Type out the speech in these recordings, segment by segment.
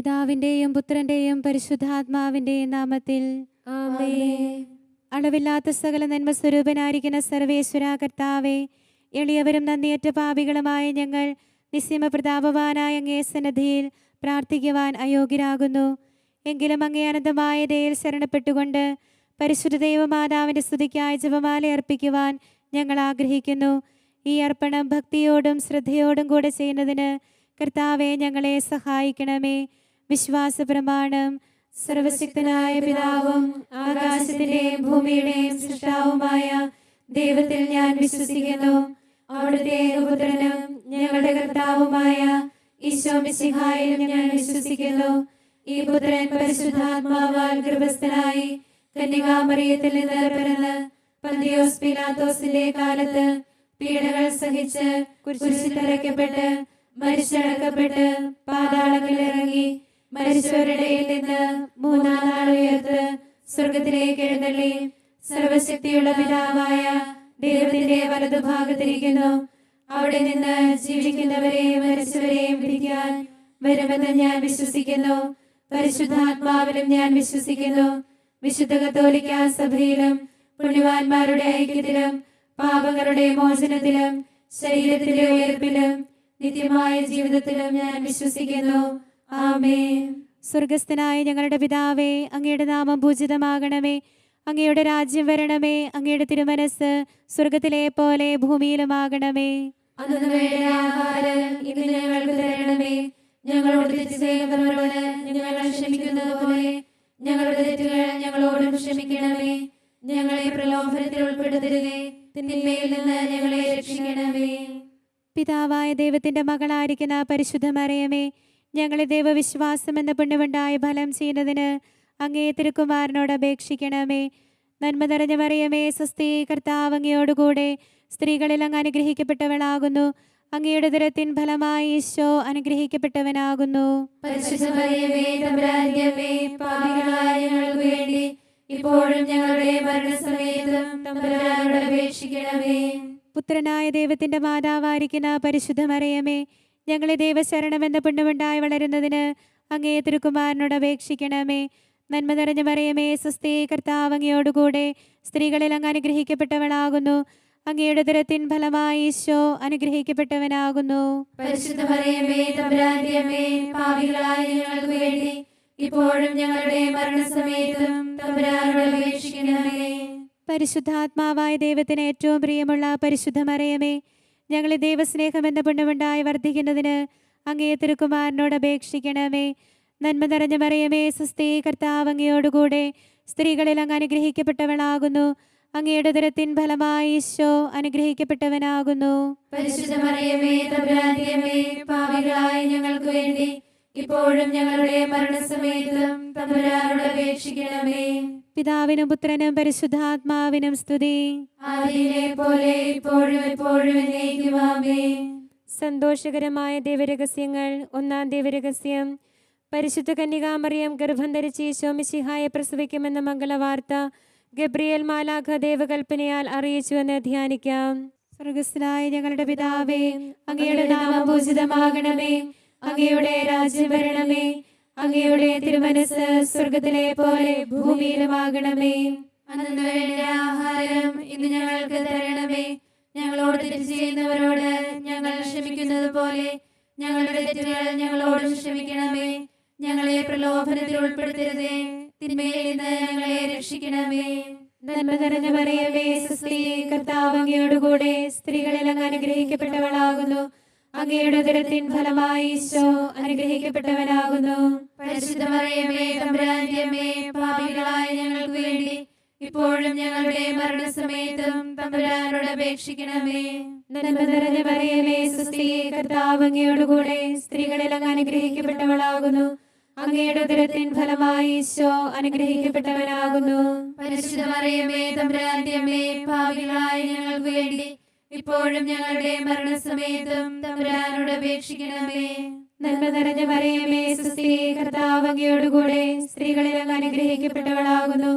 പിതാവിന്റെയും പുത്രന്റെയും പരിശുദ്ധാത്മാവിന്റെയും നാമത്തിൽ ആമേൻ. അളവില്ലാത്ത സകല നന്മ സ്വരൂപനായിരിക്കുന്ന സർവേശ്വര കർത്താവേ, എളിയവരും നന്ദിയറ്റ പാപികളുമായ ഞങ്ങൾ നിസ്യമപ്രതാപവാനായ അങ്ങേ സന്നിധിയിൽ പ്രാർത്ഥിക്കുവാൻ അയോഗ്യരാകുന്നു. എങ്കിലും അങ്ങേ അനന്തമായ ദയയിൽ ശരണപ്പെട്ടുകൊണ്ട് പരിശുദ്ധ ദൈവമാതാവിൻ്റെ സ്തുതിക്കായി ജപമാല അർപ്പിക്കുവാൻ ഞങ്ങൾ ആഗ്രഹിക്കുന്നു. ഈ അർപ്പണം ഭക്തിയോടും ശ്രദ്ധയോടും കൂടെ ചെയ്യുന്നതിന് കർത്താവെ ഞങ്ങളെ സഹായിക്കണമേ. വിശ്വാസ പ്രമാണം. സർവശക്തനായ പിതാവും ആകാശത്തിന്റെയും ഭൂമിയുടെയും സൃഷ്ടാവുമായ ദൈവത്തിൽ ഞാൻ വിശ്വസിക്കുന്നു. അവിടുത്തെ ഏകപുത്രനും ഞങ്ങളുടെ കർത്താവുമായ ഈശോ മിശിഹായിലും ഞാൻ വിശ്വസിക്കുന്നു. ഈ പുത്രൻ പരിശുദ്ധാത്മാവാൽ ഗർഭസ്ഥനായി കന്യകാമറിയത്തിൽ നിന്ന് പിറന്ന് പന്തിയോസ് പീലാത്തോസിന്റെ കാലത്ത് പീഡകൾ സഹിച്ച് കുരിശിൽ തറയ്ക്കപ്പെട്ട് മരിച്ചടക്കപ്പെട്ട് പാതാളങ്ങളിൽ ഇറങ്ങി മരിച്ചവരുടെ നിന്ന് മൂന്നാം നാൾ ഉയർത്ത് സ്വർഗത്തിലേക്ക് എഴുന്നള്ളി സർവശക്തിയുള്ള പിതാവായ ദൈവത്തിന്റെ വലതുഭാഗത്തിരിക്കുന്നു. അവിടെ നിന്ന് ജീവിക്കുന്നവരെയും മരിച്ചവരെയും വിധിക്കാൻ വരുമെന്ന് ഞാൻ വിശ്വസിക്കുന്നു. പരിശുദ്ധാത്മാവിലും ഞാൻ വിശ്വസിക്കുന്നു. വിശുദ്ധ കത്തോലിക്ക സഭയിലും പുണ്യവാന്മാരുടെ ഐക്യത്തിലും പാപങ്ങളുടെ മോചനത്തിലും ശരീരത്തിന്റെ ഉയർപ്പിലും നിത്യമായ ജീവിതത്തിലും ഞാൻ വിശ്വസിക്കുന്നു. ആമേൻ. സ്വർഗസ്ഥനായ ഞങ്ങളുടെ പിതാവേ, അങ്ങയുടെ നാമം പൂജിതമാകണമേ. അങ്ങയുടെ രാജ്യം വരണമേ. അങ്ങയുടെ തിരുമനസ് സ്വർഗത്തിലെ പോലെ ഭൂമിയിലുമാകണമേ. അന്നു വേണ്ട ആഹാരം ഇന്ന് ഞങ്ങൾക്ക് തരണമേ. ഞങ്ങളോട് തെറ്റ് ചെയ്യുന്നവരോട് ഞങ്ങൾ ക്ഷമിക്കുന്നത് പോലെ ഞങ്ങളുടെ തെറ്റുകൾ ഞങ്ങളോടും ക്ഷമിക്കണമേ. ഞങ്ങളെ പ്രലോഭനത്തിൽ ഉൾപ്പെടുത്തരുതേ, തിന്മയിൽ നിന്ന് ഞങ്ങളെ രക്ഷിക്കണമേ. പിതാവായ ദൈവത്തിന്റെ മകളായിരിക്കുന്ന പരിശുദ്ധ മറിയമേ, ഞങ്ങളെ ദൈവവിശ്വാസം എന്ന പുണ്യമുണ്ടായ ഫലം ചെയ്യുന്നതിന് അങ്ങേ തിരുക്കുമാരനോട് അപേക്ഷിക്കണമേ. നന്മ നിറഞ്ഞ മറിയമേ, സ്വസ്തി, കർത്താവ് അങ്ങയോടുകൂടെ സ്ത്രീകളിൽ അങ്ങ് അനുഗ്രഹിക്കപ്പെട്ടവളാകുന്നു. അങ്ങയുടെ ഉദരത്തിൻ ഫലമായി ഈശോ അനുഗ്രഹിക്കപ്പെട്ടവനാകുന്നു. പരിശുദ്ധ മറിയമേ, തമ്പുരാന്റെ അമ്മേ, പാപികളായ ഞങ്ങൾക്ക് വേണ്ടി ഇപ്പോഴും ഞങ്ങളുടെ മരണസമയത്തും തമ്പുരാനോട് അപേക്ഷിക്കണമേ. പുത്രനായ ദൈവത്തിന്റെ മാതാവായിരിക്കുന്ന പരിശുദ്ധ മറിയമേ, ഞങ്ങളെ ദൈവശരണമെന്ന പുണ്യമുണ്ടായി വളരുന്നതിന് അങ്ങേ തിരുക്കുമാരനോട് അപേക്ഷിക്കണമേ. നന്മ നിറഞ്ഞ മറിയമേ, സ്വസ്തി, കർത്താവ് അങ്ങയോടുകൂടെ സ്ത്രീകളിൽ അങ്ങ് അനുഗ്രഹിക്കപ്പെട്ടവളാകുന്നു. അങ്ങയുടെ ഉദരത്തിൻ ഫലമായി ഈശോ അനുഗ്രഹിക്കപ്പെട്ടവനാകുന്നു. പരിശുദ്ധ മറിയമേ, തമ്പുരാന്റെ അമ്മേ, പാപികളായ ഞങ്ങൾക്ക് വേണ്ടി ഇപ്പോഴും ഞങ്ങളുടെ മരണസമയത്തും തമ്പുരാനോട് അപേക്ഷിക്കണമേ. പരിശുദ്ധാത്മാവായ ദൈവത്തിന് ഏറ്റവും പ്രിയമുള്ള പരിശുദ്ധ മറിയമേ, ഞങ്ങളെ ദൈവസ്നേഹം എന്ന പുണ്യമുണ്ടായി വർദ്ധിക്കുന്നതിന് അങ്ങേ തിരുക്കുമാരനോട് അപേക്ഷിക്കണമേ. നന്മ നിറഞ്ഞ മറിയമേ, സ്വസ്തി, കർത്താവ് അങ്ങയോടുകൂടെ സ്ത്രീകളിൽ അങ്ങ് അനുഗ്രഹിക്കപ്പെട്ടവളാകുന്നു. അങ്ങയുടെ ഉദരത്തിൻ ഫലമായി ഈശോ അനുഗ്രഹിക്കപ്പെട്ടവനാകുന്നു. പരിശുദ്ധ മറിയമേ, തമ്പുരാന്റെ അമ്മേ, പാപികളായ ഞങ്ങൾക്ക് വേണ്ടി ഇപ്പോഴും ഞങ്ങളുടെ മരണസമയത്തും തമ്പുരാനോട് അപേക്ഷിക്കണമേ. പിതാവിനും പുത്രനും പരിശുദ്ധാത്മാവിനും സ്തുതി. ആദിയിലെ പോലെ ഇപ്പോഴും എപ്പോഴും എന്നേക്കും ആമേൻ. സന്തോഷകരമായ ദൈവരഹസ്യങ്ങൾ. ഒന്നാം ദൈവരഹസ്യം, പരിശുദ്ധ കന്യകാമറിയം ഗർഭം ധരിച്ച് ഈശോ മിശിഹായെ പ്രസവിക്കുമെന്ന മംഗളവാർത്ത ഗബ്രിയേൽ മാലാഖ ദൈവകൽപ്പനയാൽ അറിയിച്ചുവെന്ന് ധ്യാനിക്കാം. സ്വർഗസ്ഥനായ ഞങ്ങളുടെ പിതാവേ, അങ്ങയുടെ നാമം പൂജിതമാകണമേ. അങ്ങയുടെ രാജ്യം വരണമേ. അങ്ങയുടെ തിരുമനസ് സ്വർഗത്തിലെ പോലെ ഭൂമിയിലുമാകണമേ. അന്നു വേണ്ട ആഹാരം ഇന്ന് ഞങ്ങൾക്ക് തരണമേ. ഞങ്ങളോട് തെറ്റ് ചെയ്യുന്നവരോട് ഞങ്ങൾ ക്ഷമിക്കുന്നത് പോലെ ഞങ്ങളുടെ തെറ്റുകൾ ഞങ്ങളോടും ക്ഷമിക്കണമേ. ഞങ്ങളെ പ്രലോഭനത്തിൽ ഉൾപ്പെടുത്തരുതേ, തിന്മയിൽ നിന്ന് ഞങ്ങളെ രക്ഷിക്കണമേ. നന്മ നിറഞ്ഞ മറിയമേ, സ്വസ്തി, കർത്താവ് അങ്ങയോടുകൂടെ സ്ത്രീകളിൽ അങ്ങ് അനുഗ്രഹിക്കപ്പെട്ടവളാകുന്നു. അങ്ങയുടെ ഉദരത്തിൻ ഫലമായി ഈശോ അനുഗ്രഹിക്കപ്പെട്ടവനാകുന്നു. പരിശുദ്ധ മറിയമേ, തമ്പുരാന്റെ അമ്മേ, പാപികളായ ഞങ്ങൾക്ക് വേണ്ടി ഇപ്പോഴും ഞങ്ങളുടെ മരണസമയത്തും തമ്പുരാനോട് അപേക്ഷിക്കണമേ. നന്മ നിറഞ്ഞ മറിയമേ, സ്വസ്തി, കർത്താവ് അങ്ങയോടുകൂടെ സ്ത്രീകളിൽ അങ്ങ് അനുഗ്രഹിക്കപ്പെട്ടവളാകുന്നു. അങ്ങയുടെ ഉദരത്തിൻ ഫലമായി ഈശോ അനുഗ്രഹിക്കപ്പെട്ടവനാകുന്നു. പരിശുദ്ധ മറിയമേ, തമ്പുരാന്റെ അമ്മേ, പാപികളായ ഞങ്ങൾക്ക് വേണ്ടി ഇപ്പോഴും ഞങ്ങളുടെ മരണസമയത്തും തമ്പുരാനോട് അപേക്ഷിക്കണമേ. നന്മ നിറഞ്ഞ മറിയമേ, സ്വസ്തി, കർത്താവ് അങ്ങയോടുകൂടെ സ്ത്രീകളിൽ അങ്ങ് അനുഗ്രഹിക്കപ്പെട്ടവളാകുന്നു.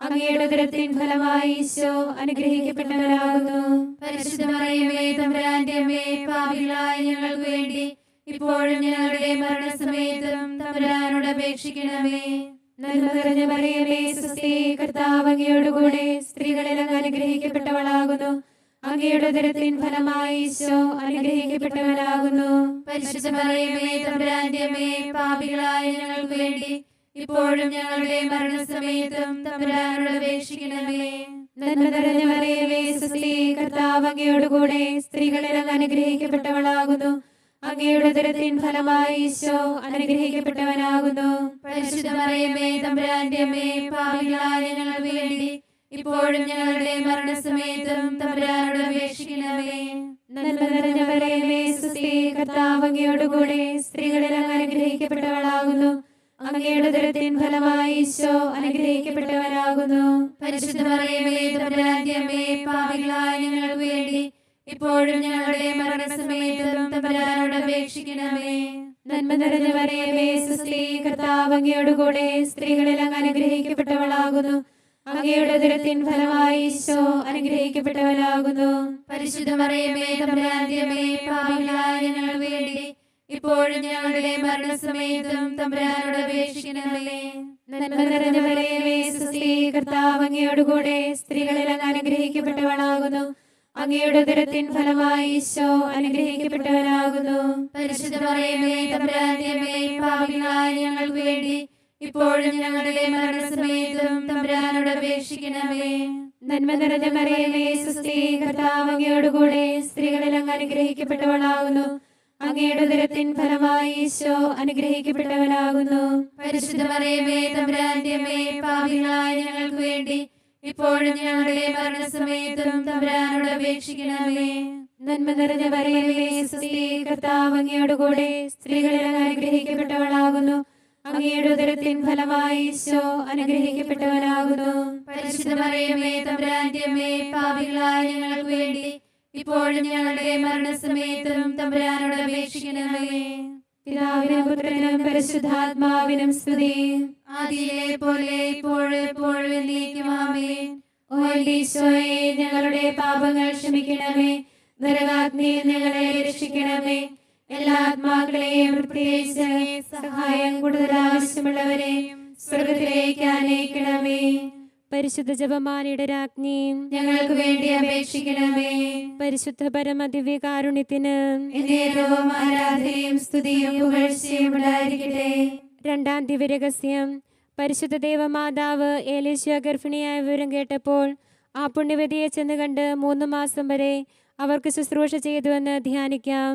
അങ്ങയുടെ ഉദരത്തിൻ ഫലമായി ഈശോ അനുഗ്രഹിക്കപ്പെട്ടവനാകുന്നു. പരിശുദ്ധ മറിയമേ, തമ്പുരാന്റെ അമ്മേ, പാപികളായ ഞങ്ങൾക്ക് വേണ്ടി ഇപ്പോഴും ഞങ്ങളുടെ മരണസമയത്തും തമ്പുരാനോട് അപേക്ഷിക്കണമേ. നന്മ നിറഞ്ഞ മറിയമേ സുസ്ഥി, കർത്താവ് അങ്ങയോടുകൂടെ സ്ത്രീകളിൽ അങ്ങ് അനുഗ്രഹിക്കപ്പെട്ടവളാകുന്നു. അങ്ങയുടെ ഉദരത്തിൻ ഫലമായി ഈശോ അനുഗ്രഹിക്കപ്പെട്ടവനാകുന്നു. പരിശുദ്ധ മറിയമേ തമ്പുരാന്റെ അമ്മേ, പാപികളായ ഞങ്ങൾക്ക് വേണ്ടി ഇപ്പോഴും ഞങ്ങളുടെ മരണസമയത്തും തമ്പുരാനോട് അപേക്ഷിക്കണമേ. നന്മ നിറഞ്ഞ മറിയമേ സുസ്ഥി, കർത്താവ് അങ്ങയോടുകൂടെ സ്ത്രീകളിൽ അങ്ങ് അനുഗ്രഹിക്കപ്പെട്ടവളാകുന്നു. അങ്ങയുടെ ഉദരത്തിൻ ഫലമായി ഈശോ അനുഗ്രഹിക്കപ്പെട്ടവനാകുന്നു. പരിശുദ്ധ മറിയമേ തമ്പുരാന്റെ അമ്മേ, പാപികളായ ഞങ്ങൾക്ക് വേണ്ടി ഇപ്പോഴും ഞങ്ങളുടെ മരണസമയത്തും തമ്പുരാനോട് അപേക്ഷിക്കണമേ. നന്മ നിറഞ്ഞ മറിയമേ സുസ്ഥി, കർത്താവ് അങ്ങയോടുകൂടെ സ്ത്രീകളിൽ അങ്ങ് അനുഗ്രഹിക്കപ്പെട്ടവളാകുന്നു. അങ്ങയുടെ ഉദരത്തിൻ ഫലമായി ഈശോ അനുഗ്രഹിക്കപ്പെട്ടവനാകുന്നു. പരിശുദ്ധ മറിയമേ തമ്പുരാന്റെ അമ്മേ, പാപികളായ ഞങ്ങൾക്ക് വേണ്ടി ഇപ്പോഴും ഞങ്ങളുടെ മരണസമയത്തും തമ്പുരാനോട് അപേക്ഷിക്കണമേ. നന്മ നിറഞ്ഞ മറിയമേ സുസ്ഥി, കർത്താവ് അങ്ങയോടുകൂടെ സ്ത്രീകളിൽ അങ്ങ് അനുഗ്രഹിക്കപ്പെട്ടവളാകുന്നു. അങ്ങയുടെ ഉദരത്തിൻ ഫലമായി ഈശോ അനുഗ്രഹിക്കപ്പെട്ടവനാകുന്നു. പരിശുദ്ധ മറിയമേ തമ്പുരാന്റെ അമ്മേ, പാപികളായ ഞങ്ങൾക്ക് വേണ്ടി ഇപ്പോഴും ഞങ്ങളുടെ മരണസമയത്തും തമ്പുരാനോട് അപേക്ഷിക്കണമേ. നന്മ നിറഞ്ഞ മറിയമേ സുസ്ഥി, കർത്താവ് അങ്ങയോടുകൂടെ സ്ത്രീകളിൽ അങ്ങ് അനുഗ്രഹിക്കപ്പെട്ടവളാകുന്നു. അങ്ങയുടെ ഉദരത്തിൻ ഫലമായി ഈശോ അനുഗ്രഹിക്കപ്പെട്ടവനാകുന്നു. പരിശുദ്ധ മറിയമേ തമ്പുരാന്റെ അമ്മേ, പാപികളായ ഞങ്ങൾക്ക് വേണ്ടി ഇപ്പോഴും ഞങ്ങളുടെ മരണസമയത്തും തമ്പുരാനോട് അപേക്ഷിക്കണമേ. നന്മ നിറഞ്ഞ മറിയമേ സുസ്ഥി, കർത്താവ് അങ്ങയോടുകൂടെ സ്ത്രീകളിൽ അങ്ങ് അനുഗ്രഹിക്കപ്പെട്ടവളാകുന്നു. അങ്ങയുടെ ഉദരത്തിൻ ഫലമായി ഈശോ അനുഗ്രഹിക്കപ്പെട്ടവനാകുന്നു. പരിശുദ്ധ മറിയമേ തമ്പുരാന്റെ അമ്മേ, പാപികളായ ഞങ്ങൾക്ക് വേണ്ടി ഇപ്പോഴും ഞങ്ങളുടെ മരണസമയത്തും തമ്പുരാനോട് അപേക്ഷിക്കണമേ. നന്മ നിറഞ്ഞ മറിയമേ സുസ്ഥി, കർത്താവ് അങ്ങയോടുകൂടെ സ്ത്രീകളിൽ അങ്ങ് അനുഗ്രഹിക്കപ്പെട്ടവളാകുന്നു. അങ്ങയുടെ ഉദരത്തിൻ ഫലമായി ഈശോ അനുഗ്രഹിക്കപ്പെട്ടവനാകുന്നു. പരിശുദ്ധ മറിയമേ തമ്പുരാന്റെ അമ്മേ, പാപികളായ ഞങ്ങൾക്ക് വേണ്ടി ഇപ്പോഴും ഞങ്ങളുടെ മരണസമയത്തും തമ്പുരാനോട് അപേക്ഷിക്കണമേ. പിതാവിനും പുത്രനും പരിശുദ്ധാത്മാവിനും സ്തുതി. ആദിയിലെ പോലെ ഇപ്പോഴും എപ്പോഴും എന്നേക്കും ആമേൻ. ഓ എന്റെ ഈശോയെ, ഞങ്ങളുടെ പാപങ്ങൾ ക്ഷമിക്കണമേ. നരകാഗ്നിയിൽ ഞങ്ങളെ രക്ഷിക്കണമേ. എല്ലാ ആത്മാക്കളെയും, പ്രത്യേകിച്ച് സഹായം കൂടുതൽ ആവശ്യമുള്ളവരെയും സ്വർഗത്തിലേക്ക് ആനയിക്കണമേ. പരിശുദ്ധ ജപമാലയുടെ രാജ്ഞി, ഞങ്ങൾക്ക് വേണ്ടി അപേക്ഷിക്കണമേ. പരിശുദ്ധ പരമദിവ്യകാരുണ്യത്തിന് എന്നേരവും ആരാധനയും സ്തുതിയും പുകഴ്ചയും ഉണ്ടായിരിക്കട്ടെ. രണ്ടാം ദിവ്യരഹസ്യം. പരിശുദ്ധ ദേവമാതാവ് ഏലീശ ഗർഭിണിയായ വിവരം കേട്ടപ്പോൾ ആ പുണ്യവതിയെ ചെന്ന് കണ്ട് 3 മാസം വരെ അവർക്ക് ശുശ്രൂഷ ചെയ്തുവെന്ന് ധ്യാനിക്കാം.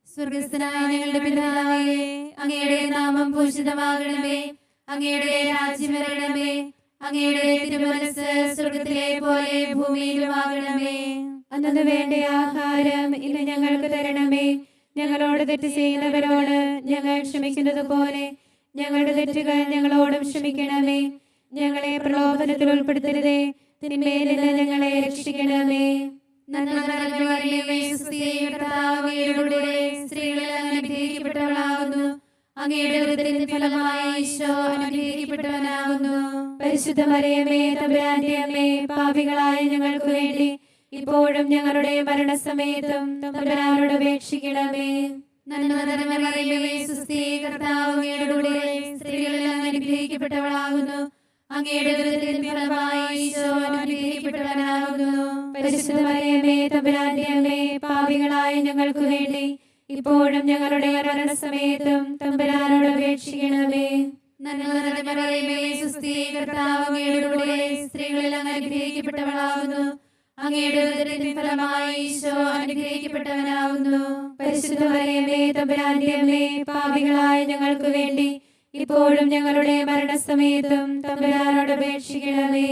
സ്വർഗസ്ഥനായ ഞങ്ങളുടെ പിതാവേ, അങ്ങയുടെ നാമം പൂജിതമാകണമേ. അങ്ങയുടെ രാജ്യം വരണമേ. അങ്ങയുടെ തിരുമനസ്സ് സ്വർഗത്തിലെ പോലെ ഭൂമിയിലുമാകണമേ. അന്നു വേണ്ട ആഹാരം ഇന്ന് ഞങ്ങൾക്ക് തരണമേ. ഞങ്ങളോട് തെറ്റ് ചെയ്യുന്നവരോട് ഞങ്ങൾ ക്ഷമിക്കുന്നത് പോലെ ഞങ്ങളുടെ തെറ്റുകൾ ഞങ്ങളോടും ക്ഷമിക്കണമേ. ഞങ്ങളെ പ്രലോഭനത്തിൽ ഉൾപ്പെടുത്തരുതേ, തിന്മയിൽ നിന്ന് ഞങ്ങളെ രക്ഷിക്കണമേ. നന്മ നിറഞ്ഞ മറിയമേ സുസ്ഥിയേ, കർത്താവ് അങ്ങയോടുകൂടെ സ്ത്രീകളിൽ അങ്ങ് അനുഗ്രഹിക്കപ്പെട്ടവളാകുന്നു. അങ്ങയുടെ ഉദരത്തിൻ ഫലമായി ഈശോ അനുഗ്രഹിക്കപ്പെട്ടവനാകുന്നു. പരിശുദ്ധ മറിയമേ തമ്പുരാന്റെ അമ്മേ, പാപികളായ ഞങ്ങൾക്ക് വേണ്ടി ഇപ്പോഴും ഞങ്ങളുടെ മരണസമയത്തും തമ്പുരാനോട് അപേക്ഷിക്കണമേ. നന്മ നിറഞ്ഞ മറിയമേ സുസ്ഥിയേ, കർത്താവ് അങ്ങയോടുകൂടെ സ്ത്രീകളിൽ അങ്ങ് അനുഗ്രഹിക്കപ്പെട്ടവളാകുന്നു. അങ്ങയുടെ ഉദരത്തിൻ ഫലമായി ഈശോ അനുഗ്രഹിക്കപ്പെട്ടവനാകുന്നു. പരിശുദ്ധ മറിയമേ തമ്പുരാന്റെ അമ്മേ, പാപികളായ ഞങ്ങൾക്ക് വേണ്ടി ഇപ്പോഴും ഞങ്ങളുടെ മരണസമയത്തും തമ്പുരാനോട് അപേക്ഷിക്കണമേ. നന്മ നിറഞ്ഞ മറിയമേ സുസ്ഥിയേ, കർത്താവ് അങ്ങയോടുകൂടെ സ്ത്രീകളിൽ അങ്ങ് അനുഗ്രഹിക്കപ്പെട്ടവളാകുന്നു. അങ്ങയുടെ ഉദരത്തിൻ ഫലമായി ഈശോ അനുഗ്രഹിക്കപ്പെട്ടവനാകുന്നു. പരിശുദ്ധ മറിയമേ തമ്പുരാന്റെ അമ്മേ, പാപികളായ ഞങ്ങൾക്ക് വേണ്ടി ഇപ്പോഴും ഞങ്ങളുടെ മരണസമയത്തും തമ്പുരാനോട് അപേക്ഷിക്കണമേ.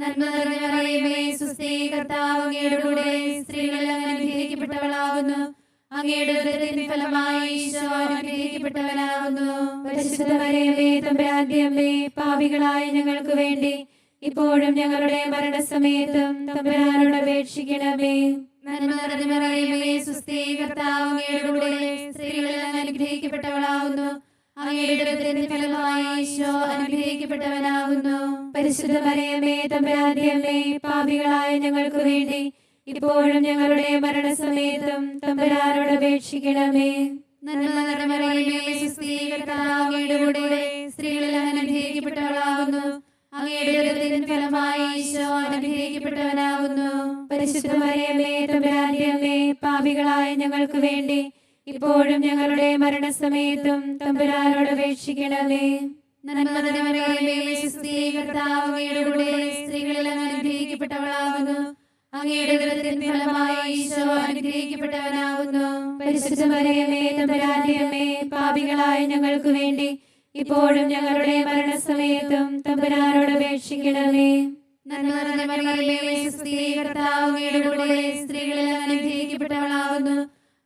നന്മ നിറഞ്ഞ മറിയമേ സുസ്ഥിയേ, കർത്താവ് അങ്ങയോടുകൂടെ സ്ത്രീകളിൽ അങ്ങ് അനുഗ്രഹിക്കപ്പെട്ടവളാകുന്നു. അങ്ങയുടെ ഉദരത്തിൻ ഫലമായി ഈശോ അനുഗ്രഹിക്കപ്പെട്ടവനാകുന്നു. പരിശുദ്ധ മറിയമേ തമ്പുരാന്റെ അമ്മേ, പാപികളായ ഞങ്ങൾക്ക് വേണ്ടി ഇപ്പോഴും ഞങ്ങളുടെ മരണസമയത്തും തമ്പുരാനോട് അപേക്ഷിക്കണമേ. നന്മ നിറഞ്ഞ മറിയമേ സുസ്ഥിയേ, കർത്താവ് അങ്ങയോടുകൂടെ സ്ത്രീകളിൽ അങ്ങ് അനുഗ്രഹിക്കപ്പെട്ടവളാകുന്നു. അങ്ങയുടെ ഉദരത്തിൻ ഫലമായി ഈശോ അനുഗ്രഹിക്കപ്പെട്ടവനാകുന്നു. പരിശുദ്ധ മറിയമേ തമ്പുരാന്റെ അമ്മേ, പാപികളായ ഞങ്ങൾക്ക് വേണ്ടി ഇപ്പോഴും ഞങ്ങളുടെ മരണസമയത്തും തമ്പുരാനോട് അപേക്ഷിക്കണമേ. നന്മ നിറഞ്ഞ മറിയമേ, സ്വസ്തി, കർത്താവ് അങ്ങയുടെ കൂടെ സ്ത്രീകളിൽ അങ്ങ് അനുഗ്രഹിക്കപ്പെട്ടവളാകുന്നു. അങ്ങയുടെ ഉദരത്തിൻ ഫലമായി ഈശോ അനുഗ്രഹിക്കപ്പെട്ടവനാകുന്നു. പരിശുദ്ധ മറിയമേ, തമ്പുരാന്റെ അമ്മേ, പാപികളായ ഞങ്ങൾക്ക് വേണ്ടി ഇപ്പോഴും ഞങ്ങളുടെ മരണസമയത്തും തമ്പുരാനോട് അപേക്ഷിക്കണമേ. നന്മ നിറഞ്ഞ മറിയമേ, സ്വസ്തി, കർത്താവ് അങ്ങയുടെ കൂടെ സ്ത്രീകളിൽ അങ്ങ് അനുഗ്രഹിക്കപ്പെട്ടവളാകുന്നു. അങ്ങയുടെ ഉദരത്തിൻ ഫലമായി ഈശോ അനുഗ്രഹിക്കപ്പെട്ടവനാകുന്നു. പരിശുദ്ധ മറിയമേ, തമ്പുരാന്റെ അമ്മേ, പാപികളായ ഞങ്ങൾക്ക് വേണ്ടി ഇപ്പോഴും ഞങ്ങളുടെ മരണസമയത്തും തമ്പുരാനോട് അപേക്ഷിക്കണമേ. നന്മ നിറഞ്ഞ മറിയമേ, സ്വസ്തി, കർത്താവ് അങ്ങയുടെ കൂടെ സ്ത്രീകളിൽ അങ്ങ് അനുഗ്രഹിക്കപ്പെട്ടവളാകുന്നു.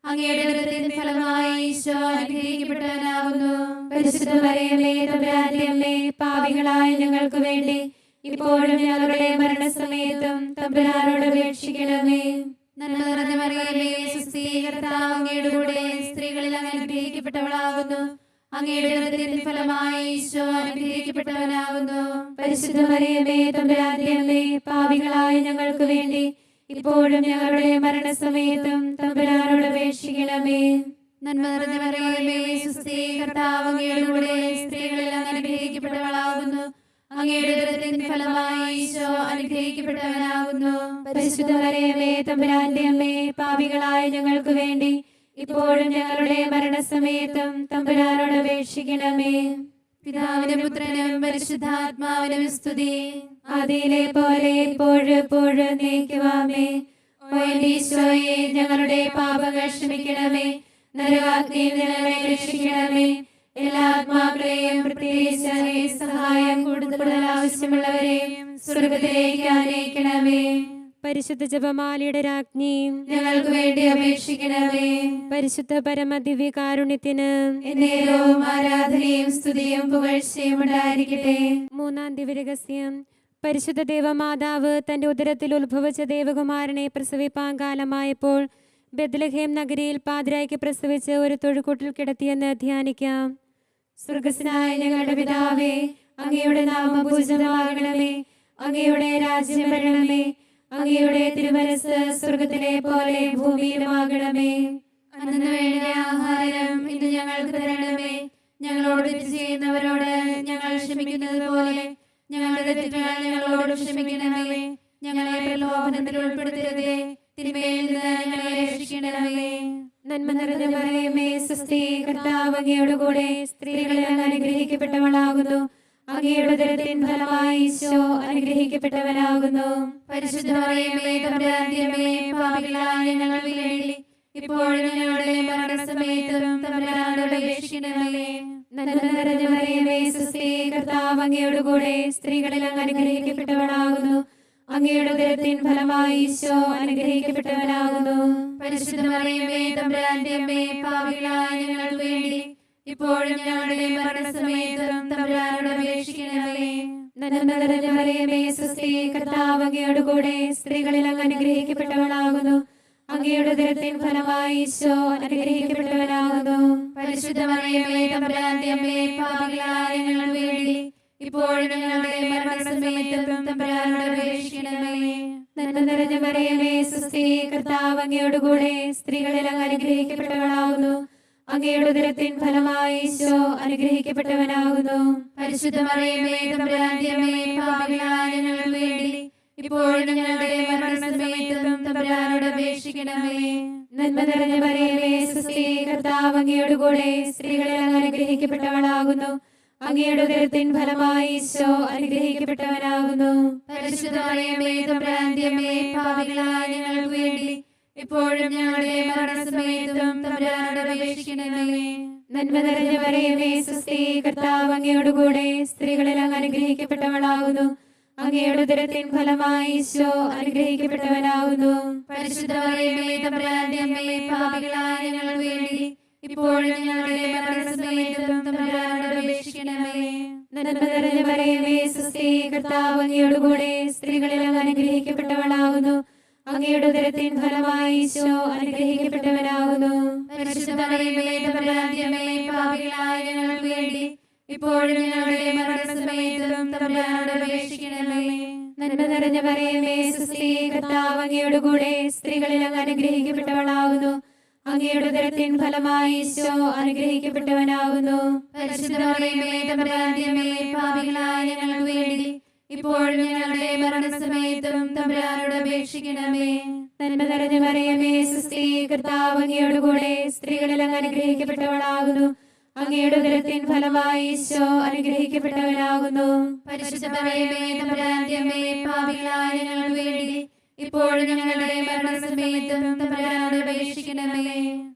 അങ്ങയുടെ ഉദരത്തിൻ ഫലമായി ഈശോ അനുഗ്രഹിക്കപ്പെട്ടവനാകുന്നു. പരിശുദ്ധ മറിയമേ, തമ്പുരാന്റെ അമ്മേ, പാപികളായ ഞങ്ങൾക്ക് വേണ്ടി ഇപ്പോഴും ഞങ്ങളുടെ മരണസമയത്തും തമ്പുരാനോട് അപേക്ഷിക്കണമേ. നന്മ നിറഞ്ഞ മറിയമേ, സ്വസ്തി, കർത്താവ് അങ്ങയുടെ കൂടെ സ്ത്രീകളിൽ അങ്ങ് അനുഗ്രഹിക്കപ്പെട്ടവളാകുന്നു. അങ്ങയുടെ ഉദരത്തിൻ ഫലമായി ഈശോ അനുഗ്രഹിക്കപ്പെട്ടവനാകുന്നു. പരിശുദ്ധ മറിയമേ, തമ്പുരാന്റെ അമ്മേ, പാപികളായ ഞങ്ങൾക്ക് വേണ്ടി ഇപ്പോഴും ഞങ്ങളുടെ മരണസമയത്തും തമ്പുരാനോട് അപേക്ഷിക്കണമേ. നന്മ നിറഞ്ഞ മറിയമേ, സ്വസ്തി, കർത്താവ് അങ്ങയുടെ കൂടെ സ്ത്രീകളിൽ അങ്ങ് അനുഗ്രഹിക്കപ്പെട്ടവളാകുന്നു. അങ്ങയുടെ ഉദരത്തിൻ ഫലമായി ഈശോ അനുഗ്രഹിക്കപ്പെട്ടവനാകുന്നു. പരിശുദ്ധ മറിയമേ, തമ്പുരാന്റെ അമ്മേ, പാപികളായ ഞങ്ങൾക്ക് വേണ്ടി ഇപ്പോഴും ഞങ്ങളുടെ മരണസമയത്തും തമ്പുരാനോട് അപേക്ഷിക്കണമേ. പിതാവിനും പുത്രനും പരിശുദ്ധാത്മാവിനും സ്തുതി. ആദിയിലെ പോലെ ഇപ്പോഴും എപ്പോഴും എന്നേക്കുമാമേ. ഓ എന്റെ ഈശോയെ, ഞങ്ങളുടെ പാപങ്ങൾ ക്ഷമിക്കണമേ. നരകാഗ്നിയിൽ നിന്ന് ഞങ്ങളെ രക്ഷിക്കണമേ. എല്ലാ ആത്മാക്കളെയും പ്രത്യേകിച്ച് സഹായം കൂടുതൽ ആവശ്യമുള്ളവരെയും സ്വർഗത്തിലേക്ക് ആനയിക്കണമേ. പരിശുദ്ധ ജപമാലയുടെ രാജ്ഞിയും ഞങ്ങൾക്ക് വേണ്ടി അപേക്ഷിക്കണമേ. പരിശുദ്ധ പരമദിവ്യ കാരുണ്യത്തിന് എന്നേരവും ആരാധനയും സ്തുതിയും പുകഴ്ചയും ഉണ്ടായിരിക്കട്ടെ. മൂന്നാം ദിവ്യരഹസ്യം. പരിശുദ്ധ ദേവമാതാവ് തന്റെ ഉദരത്തിൽ ഉത്ഭവിച്ച ദേവകുമാരനെ പ്രസവിപ്പാൻ കാലമായപ്പോൾ ബെത്ലഹേം നഗരിയിൽ പാതിരായ്ക്ക് പ്രസവിച്ച് ഒരു തൊഴുകൂട്ടിൽ കിടത്തിയെന്ന് ധ്യാനിക്കാം. സ്വർഗസ്നായ ഞങ്ങളുടെ പിതാവേ, അങ്ങയുടെ നാമം പൂജിതമാകണമേ. അങ്ങയുടെ രാജ്യം വരണമേ. അങ്ങയുടെ തിരുമനസ്സ് സ്വർഗത്തിലെ പോലെ ഭൂമിയിലുമാകണമേ. അന്നു വേണ്ട ആഹാരം ഇന്ന് ഞങ്ങൾക്ക് തരണമേ. ഞങ്ങളോട് തെറ്റ് ചെയ്യുന്നവരോട് ഞങ്ങൾ ക്ഷമിക്കുന്നത് പോലെ ഞങ്ങളുടെ തെറ്റുകൾ ഞങ്ങളോട് ക്ഷമിക്കണമേ. ഞങ്ങളെ പ്രലോഭനത്തിൽ ഉൾപ്പെടുത്തരുതേ, തിന്മയിൽ നിന്ന് ഞങ്ങളെ രക്ഷിക്കണമേ. നന്മ നിറഞ്ഞ മറിയമേ, സ്വസ്തി, കർത്താവ് അങ്ങയുടെ കൂടെ സ്ത്രീകളിൽ അങ്ങ് അനുഗ്രഹിക്കപ്പെട്ടവളാകുന്നു. അങ്ങയുടെ ഉദരത്തിൻ ഫലമായി ഈശോ അനുഗ്രഹിക്കപ്പെട്ടവനാകുന്നു. പരിശുദ്ധ മറിയമേ, തമ്പുരാന്റെ അമ്മേ, പാപികളായ ഞങ്ങൾക്ക് വേണ്ടി ഇപ്പോഴും ഞങ്ങളുടെ മരണസമയത്തും തമ്പുരാനോട് അപേക്ഷിക്കണമേ. നന്മ നിറഞ്ഞ മറിയമേ, സ്വസ്തി, കർത്താവ് അങ്ങയുടെ കൂടെ സ്ത്രീകളിൽ അങ്ങ് അനുഗ്രഹിക്കപ്പെട്ടവളാകുന്നു. അങ്ങയുടെ ഉദരത്തിൻ ഫലമായി ഈശോ അനുഗ്രഹിക്കപ്പെട്ടവനാകുന്നു. പരിശുദ്ധ മറിയമേ, തമ്പുരാന്റെ അമ്മേ, പാപികളായ ഞങ്ങൾക്ക് വേണ്ടി ഇപ്പോഴും ഞങ്ങളുടെ മരണസമയത്തും തമ്പുരാനോട് അപേക്ഷിക്കണമേ. നന്മ നിറഞ്ഞ മറിയമേ, സ്വസ്തി, കർത്താവ് അങ്ങയുടെ കൂടെ സ്ത്രീകളിൽ അങ്ങ് അനുഗ്രഹിക്കപ്പെട്ടവളാകുന്നു. അങ്ങയുടെ ഉദരത്തിൻ ഫലമായി ഈശോ അനുഗ്രഹിക്കപ്പെട്ടവനാകുന്നു. പരിശുദ്ധ മറിയമേ, തമ്പുരാന്റെ അമ്മേ, പാപികളായ ഞങ്ങൾക്ക് വേണ്ടി ഇപ്പോഴും ഞങ്ങളുടെ മരണസമയത്തും തമ്പുരാനോട് അപേക്ഷിക്കണമേ. നന്മ നിറഞ്ഞ മറിയമേ, സ്വസ്തി, കർത്താവ് അങ്ങയുടെ കൂടെ സ്ത്രീകളിൽ അങ്ങ് അനുഗ്രഹിക്കപ്പെട്ടവളാകുന്നു. അങ്ങയുടെ ഉദരത്തിൻ ഫലമായി ഈശോ അനുഗ്രഹിക്കപ്പെട്ടവനാകുന്നു. പരിശുദ്ധ മറിയമേ, തമ്പുരാന്റെ അമ്മേ, പാപികളായ ഞങ്ങൾക്ക് വേണ്ടി ഇപ്പോഴും ഞങ്ങളുടെ മരണസമയത്തും തമ്പുരാനോട് അപേക്ഷിക്കണമേ. നന്മ നിറഞ്ഞ മറിയമേ, സ്വസ്തി, കർത്താവ് അങ്ങയുടെ കൂടെ സ്ത്രീകളിൽ അങ്ങ് അനുഗ്രഹിക്കപ്പെട്ടവളാകുന്നു. അങ്ങയുടെ ഉദരത്തിൻ ഫലമായി ഈശോ അനുഗ്രഹിക്കപ്പെട്ടവനാകുന്നു. പരിശുദ്ധ മറിയമേ, തമ്പുരാന്റെ അമ്മേ, പാപികളായ ഞങ്ങൾക്ക് വേണ്ടി ഇപ്പോഴും ഞങ്ങളുടെ മരണസമയത്തും തമ്പുരാനോട് അപേക്ഷിക്കണമേ. നന്മ നിറഞ്ഞ മറിയമേ, സ്വസ്തി, കർത്താവ് അങ്ങയുടെ കൂടെ സ്ത്രീകളിൽ അങ്ങ് അനുഗ്രഹിക്കപ്പെട്ടവളാകുന്നു. അങ്ങയുടെ ഉദരത്തിൻ ഫലമായി ഈശോ അനുഗ്രഹിക്കപ്പെട്ടവനാകുന്നു. പരിശുദ്ധ മറിയമേ, തമ്പുരാന്റെ അമ്മേ, പാപികളായ ഞങ്ങൾക്ക് വേണ്ടി ഇപ്പോഴും ഞങ്ങളുടെ മരണസമയത്തും തമ്പുരാനോട് അപേക്ഷിക്കണമേ. നന്മ നിറഞ്ഞ മറിയമേ, സ്വസ്തി, കർത്താവ് അങ്ങയുടെ കൂടെ സ്ത്രീകളിൽ അങ്ങ് അനുഗ്രഹിക്കപ്പെട്ടവളാകുന്നു. അങ്ങയുടെ ഉദരത്തിൻ ഫലമായി ഈശോ അനുഗ്രഹിക്കപ്പെട്ടവനാകുന്നു. പരിശുദ്ധ മറിയമേ, തമ്പുരാന്റെ അമ്മേ, പാപികളായ ഞങ്ങൾക്ക് വേണ്ടി ഇപ്പോഴും ഞങ്ങളുടെ മരണസമയത്തും തമ്പുരാനോട് അപേക്ഷിക്കണമേ. നന്മ നിറഞ്ഞ മറിയമേ, സ്വസ്തി, കർത്താവ് അങ്ങയുടെ കൂടെ സ്ത്രീകളിൽ അങ്ങ് അനുഗ്രഹിക്കപ്പെട്ടവളാകുന്നു. അങ്ങയുടെ ഉദരത്തിൻ ഫലമായി ഈശോ അനുഗ്രഹിക്കപ്പെട്ടവനാകുന്നു. പരിശുദ്ധ മറിയമേ തമ്പുരാന്റെ അമ്മേ, പാപികളായ ഞങ്ങൾക്ക് വേണ്ടി ഇപ്പോഴും ഞങ്ങളുടെ മരണസമയത്തും തമ്പുരാനോട് അപേക്ഷിക്കണമേ. നന്മ നിറഞ്ഞ മറിയമേ സുസ്തി, കർത്താവ് അങ്ങയോടുകൂടെ സ്ത്രീകളിൽ അങ്ങ് അനുഗ്രഹിക്കപ്പെട്ടവളാകുന്നു. അങ്ങയുടെ ഉദരത്തിൻ ഫലമായി ഈശോ അനുഗ്രഹിക്കപ്പെട്ടവനാകുന്നു. പരിശുദ്ധ മറിയമേ തമ്പുരാന്റെ അമ്മേ, പാപികളായ ഞങ്ങൾക്ക് വേണ്ടി ഇപ്പോഴും ഞങ്ങളുടെ മരണസമയത്തും തമ്പുരാനോട് അപേക്ഷിക്കണമേ.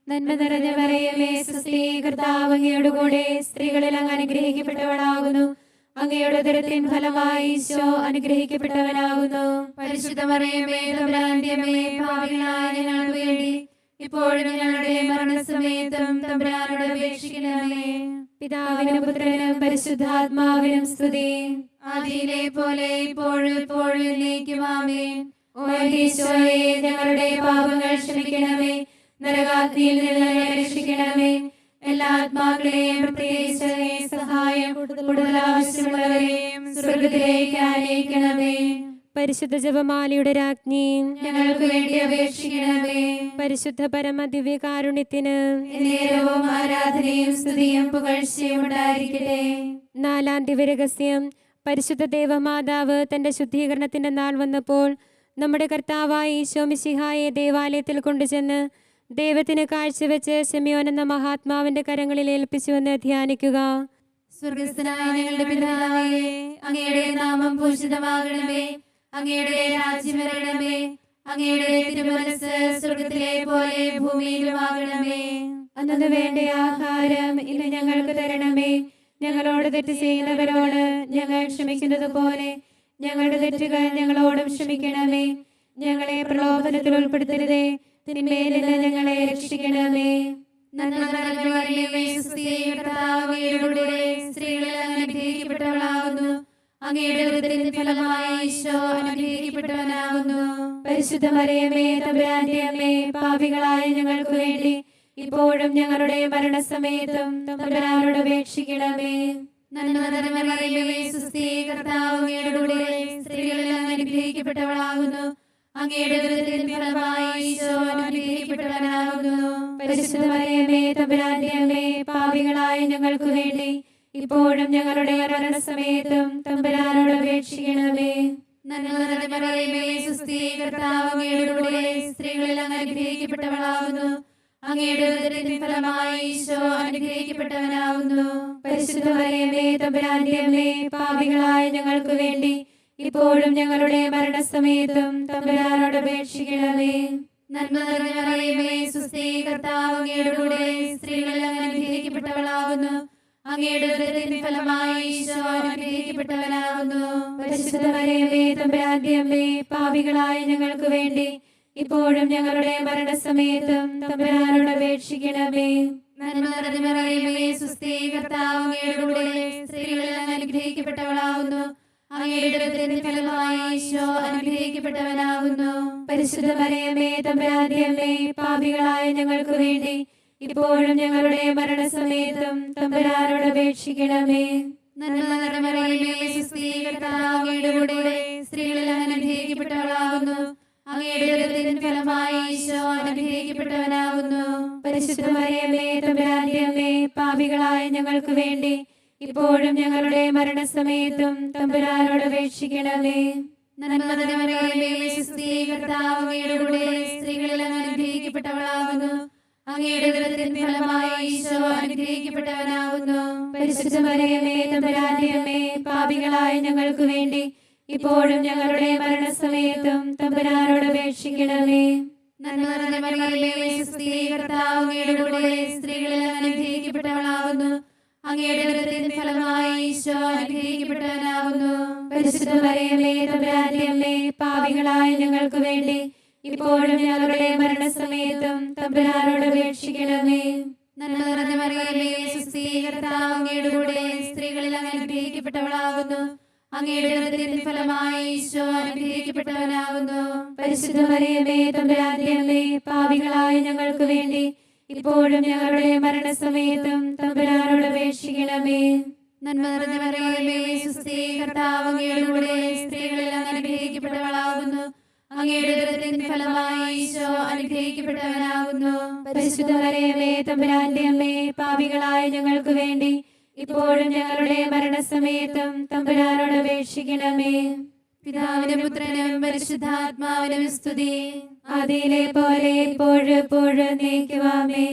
നന്മ നിറഞ്ഞ മറിയമേ സുസ്തി, കർത്താവ് അങ്ങയോടുകൂടെ സ്ത്രീകളിൽ അങ്ങ് അനുഗ്രഹിക്കപ്പെട്ടവളാകുന്നു. അങ്ങയുടെ ഉദരത്തിൻ ഫലമായി ഈശോ അനുഗ്രഹിക്കപ്പെട്ടവനാകുന്നു. പരിശുദ്ധ മറിയമേ തമ്പുരാന്റെ അമ്മേ, പാപികളായ ഞങ്ങൾക്ക് വേണ്ടി ഇപ്പോഴും ഞങ്ങളുടെ മരണസമയത്തും തമ്പുരാനോട് അപേക്ഷിക്കണമേ. പിതാവിനും പുത്രനും പരിശുദ്ധാത്മാവിനും സ്തുതി. ആദിയിലെ പോലെ ഇപ്പോഴും എപ്പോഴും എന്നേക്കും ആമേൻ. ഓ ഈശോയെ, ഞങ്ങളുടെ പാപങ്ങൾ ക്ഷമിക്കണമേ. നരകാഗ്നിയിൽ നിന്ന് ഞങ്ങളെ രക്ഷിക്കണമേ. എല്ലാ ആത്മാക്കളെയും പ്രത്യേകിച്ച് സഹായം കൂടുതൽ ആവശ്യമുള്ളവരെയും സ്വർഗത്തിലേക്ക് ആനയിക്കണമേ. പരിശുദ്ധ ജപമാലയുടെ രാജ്ഞി, ഞങ്ങൾക്ക് വേണ്ടി അപേക്ഷിക്കണമേ. പരിശുദ്ധ പരമ ദിവ്യകാരുണ്യത്തിന് നേരവും ആരാധനയും സ്തുതിയും പുകഴ്ചയും ഉണ്ടായിരിക്കട്ടെ. നാലാം ദിവ്യരഹസ്യം. പരിശുദ്ധ ദേവമാതാവ് തന്റെ ശുദ്ധീകരണത്തിന്റെ നാൾ വന്നപ്പോൾ നമ്മുടെ കർത്താവായ ഈശോ മിശിഹായെ ദേവാലയത്തിൽ കൊണ്ടുചെന്ന് ദൈവത്തിന് കാഴ്ചവെച്ച് ശിമയോൻ എന്ന മഹാത്മാവിന്റെ കരങ്ങളിൽ ഏൽപ്പിച്ചുവെന്ന് ധ്യാനിക്കുക. സ്വർഗസ്ഥനായ ഞങ്ങളുടെ പിതാവേ, അങ്ങയുടെ നാമം പൂജിതമാകണമേ. അങ്ങയുടെ രാജ്യം വരണമേ. അങ്ങയുടെ തിരുമനസ്സ് സ്വർഗത്തിലെ പോലെ ഭൂമിയിലുമാകണമേ. അന്നു വേണ്ട ആഹാരം ഇന്ന് ഞങ്ങൾക്ക് തരണമേ. ഞങ്ങളോട് തെറ്റ് ചെയ്യുന്നവരോട് ഞങ്ങൾ ക്ഷമിക്കുന്നത് പോലെ ഞങ്ങളുടെ തെറ്റുകൾ ഞങ്ങളോടും ക്ഷമിക്കണമേ. ഞങ്ങളെ പ്രലോഭനത്തിൽ ഉൾപ്പെടുത്തരുതേ, തിന്മയിൽ നിന്ന് ഞങ്ങളെ രക്ഷിക്കണമേ. നന്മ നിറഞ്ഞ മറിയമേ സുസ്തി, കർത്താവ് അങ്ങയോടുകൂടെ സ്ത്രീകളിൽ അങ്ങ് അനുഗ്രഹിക്കപ്പെട്ടവളാകുന്നു. അങ്ങയുടെ ഉദരത്തിൻ ഫലമായി ഈശോ അനുഗ്രഹിക്കപ്പെട്ടവനാകുന്നു. പരിശുദ്ധ മറിയമേ തമ്പുരാന്റെ അമ്മേ, പാപികളായ ഞങ്ങൾക്ക് വേണ്ടി ഇപ്പോഴും ഞങ്ങളുടെ മരണസമയത്തും തമ്പുരാനോട് അപേക്ഷിക്കണമേ. നന്മ നിറഞ്ഞ മറിയമേ സുസ്തി, കർത്താവ് അങ്ങയോടുകൂടെ സ്ത്രീകളിൽ അങ്ങ് അനുഗ്രഹിക്കപ്പെട്ടവളാകുന്നു. അങ്ങയുടെ ഉദരത്തിൻ ഫലമായി ഈശോ അനുഗ്രഹിക്കപ്പെട്ടവനാകുന്നു. പരിശുദ്ധ മറിയമേ തമ്പുരാന്റെ അമ്മേ, പാപികളായ ഞങ്ങൾക്ക് വേണ്ടി ഇപ്പോഴും ഞങ്ങളുടെ മരണസമയത്തും തമ്പുരാനോട് അപേക്ഷിക്കണമേ. നന്മ നിറഞ്ഞ മറിയമേ സുസ്തി, കർത്താവ് അങ്ങയോടുകൂടെ സ്ത്രീകളിൽ അങ്ങ് അനുഗ്രഹിക്കപ്പെട്ടവളാകുന്നു. അങ്ങയുടെ ഉദരത്തിൻ ഫലമായി ഈശോ അനുഗ്രഹിക്കപ്പെട്ടവനാകുന്നു. പരിശുദ്ധ മറിയമേ തമ്പുരാന്റെ അമ്മേ, പാപികളായ ഞങ്ങൾക്ക് വേണ്ടി ഇപ്പോഴും ഞങ്ങളുടെ മരണസമയത്തും തമ്പുരാനോട് അപേക്ഷിക്കണമേ. നന്മ നിറഞ്ഞ മറിയമേ സുസ്തി, കർത്താവ് അങ്ങയോടുകൂടെ സ്ത്രീകളിൽ അങ്ങ് അനുഗ്രഹിക്കപ്പെട്ടവളാകുന്നു. അങ്ങയുടെ ഉദരത്തിൻ ഫലമായി ഈശോ അനുഗ്രഹിക്കപ്പെട്ടവനാകുന്നു. പരിശുദ്ധ മറിയമേ തമ്പുരാന്റെ അമ്മേ, പാപികളായ ഞങ്ങൾക്ക് വേണ്ടി ഇപ്പോഴും ഞങ്ങളുടെ മരണസമയത്തും തമ്പുരാനോട് അപേക്ഷിക്കണമേ. നന്മ നിറഞ്ഞ മറിയമേ സുസ്തി, കർത്താവ് അങ്ങയോടുകൂടെ സ്ത്രീകളിൽ അങ്ങ് അനുഗ്രഹിക്കപ്പെട്ടവളാകുന്നു. അങ്ങയുടെ ഉദരത്തിൻ ഫലമായി ഈശോ അനുഗ്രഹിക്കപ്പെട്ടവനാകുന്നു. പരിശുദ്ധ മറിയമേ തമ്പുരാന്റെ അമ്മേ, പാപികളായ ഞങ്ങൾക്ക് വേണ്ടി ഇപ്പോഴും ഞങ്ങളുടെ മരണസമയത്തും തമ്പുരാനോട് അപേക്ഷിക്കണമേ. നന്മ നിറഞ്ഞ മറിയമേ സുസ്തി, കർത്താവ് അങ്ങയോടുകൂടെ സ്ത്രീകളിൽ അങ്ങ് അനുഗ്രഹിക്കപ്പെട്ടവളാകുന്നു. അങ്ങയുടെ ഉദരത്തിൻ ഫലമായി ഈശോ അനുഗ്രഹിക്കപ്പെട്ടവനാകുന്നു. പരിശുദ്ധ മറിയമേ തമ്പുരാന്റെ അമ്മേ, പാപികളായ ഞങ്ങൾക്ക് വേണ്ടി ഇപ്പോഴും ഞങ്ങളുടെ മരണസമയത്തും തമ്പുരാനോട് അപേക്ഷിക്കണമേ. നന്മ നിറഞ്ഞ മറിയമേ സുസ്തി, കർത്താവ് അങ്ങയോടുകൂടെ സ്ത്രീകളിൽ അങ്ങ് അനുഗ്രഹിക്കപ്പെട്ടവളാകുന്നു. അങ്ങയുടെ ഉദരത്തിൻ ഫലമായി ഈശോ അനുഗ്രഹിക്കപ്പെട്ടവനാകുന്നു. പരിശുദ്ധ മറിയമേ തമ്പുരാന്റെ അമ്മേ, പാപികളായ ഞങ്ങൾക്ക് വേണ്ടി ഇപ്പോഴും ഞങ്ങളുടെ മരണസമയത്തും തമ്പുരാനോട് അപേക്ഷിക്കണമേ. നന്മ നിറഞ്ഞ മറിയമേ സുസ്തി, കർത്താവ് അങ്ങയോടുകൂടെ സ്ത്രീകളിൽ അങ്ങ് അനുഗ്രഹിക്കപ്പെട്ടവളാകുന്നു. അങ്ങയുടെ ഉദരത്തിൻ ഫലമായി ഈശോ അനുഗ്രഹിക്കപ്പെട്ടവനാകുന്നു. പരിശുദ്ധ മറിയമേ തമ്പുരാന്റെ അമ്മേ, പാപികളായ ഞങ്ങൾക്ക് വേണ്ടി ഇപ്പോഴും ഞങ്ങളുടെ മരണസമയത്തും തമ്പുരാനോട് അപേക്ഷിക്കണമേ. നന്മ നിറഞ്ഞ മറിയമേ സുസ്തി, കർത്താവ് അങ്ങയോടുകൂടെ സ്ത്രീകളിൽ അങ്ങ് അനുഗ്രഹിക്കപ്പെട്ടവളാകുന്നു. അങ്ങയുടെ ഉദരത്തിൻ ഫലമായി ഈശോ അനുഗ്രഹിക്കപ്പെട്ടവനാകുന്നു. പരിശുദ്ധ മറിയമേ തമ്പുരാന്റെ അമ്മേ, പാപികളായ ഞങ്ങൾക്ക് വേണ്ടി ഇപ്പോഴും ഞങ്ങളുടെ മരണസമയത്തും തമ്പുരാനോട് അപേക്ഷിക്കണമേ. നന്മ നിറഞ്ഞ മറിയമേ സുസ്തി, കർത്താവ് അങ്ങയോടുകൂടെ സ്ത്രീകളിൽ അങ്ങ് അനുഗ്രഹിക്കപ്പെട്ടവളാകുന്നു. അങ്ങയുടെ ഉദരത്തിൻ ഫലമായി ഈശോ അനുഗ്രഹിക്കപ്പെട്ടവനാകുന്നു. പരിശുദ്ധ മറിയമേ തമ്പുരാന്റെ അമ്മേ, പാപികളായ ഞങ്ങൾക്ക് വേണ്ടി ഇപ്പോഴും ഞങ്ങളുടെ മരണസമയത്തും തമ്പുരാനോട് അപേക്ഷിക്കണമേ. പിതാവിനും പുത്രനും പരിശുദ്ധാത്മാവിനും സ്തുതി. ആദിയിലെ പോലെ ഇപ്പോഴും എപ്പോഴും എന്നേക്കുമാമേ.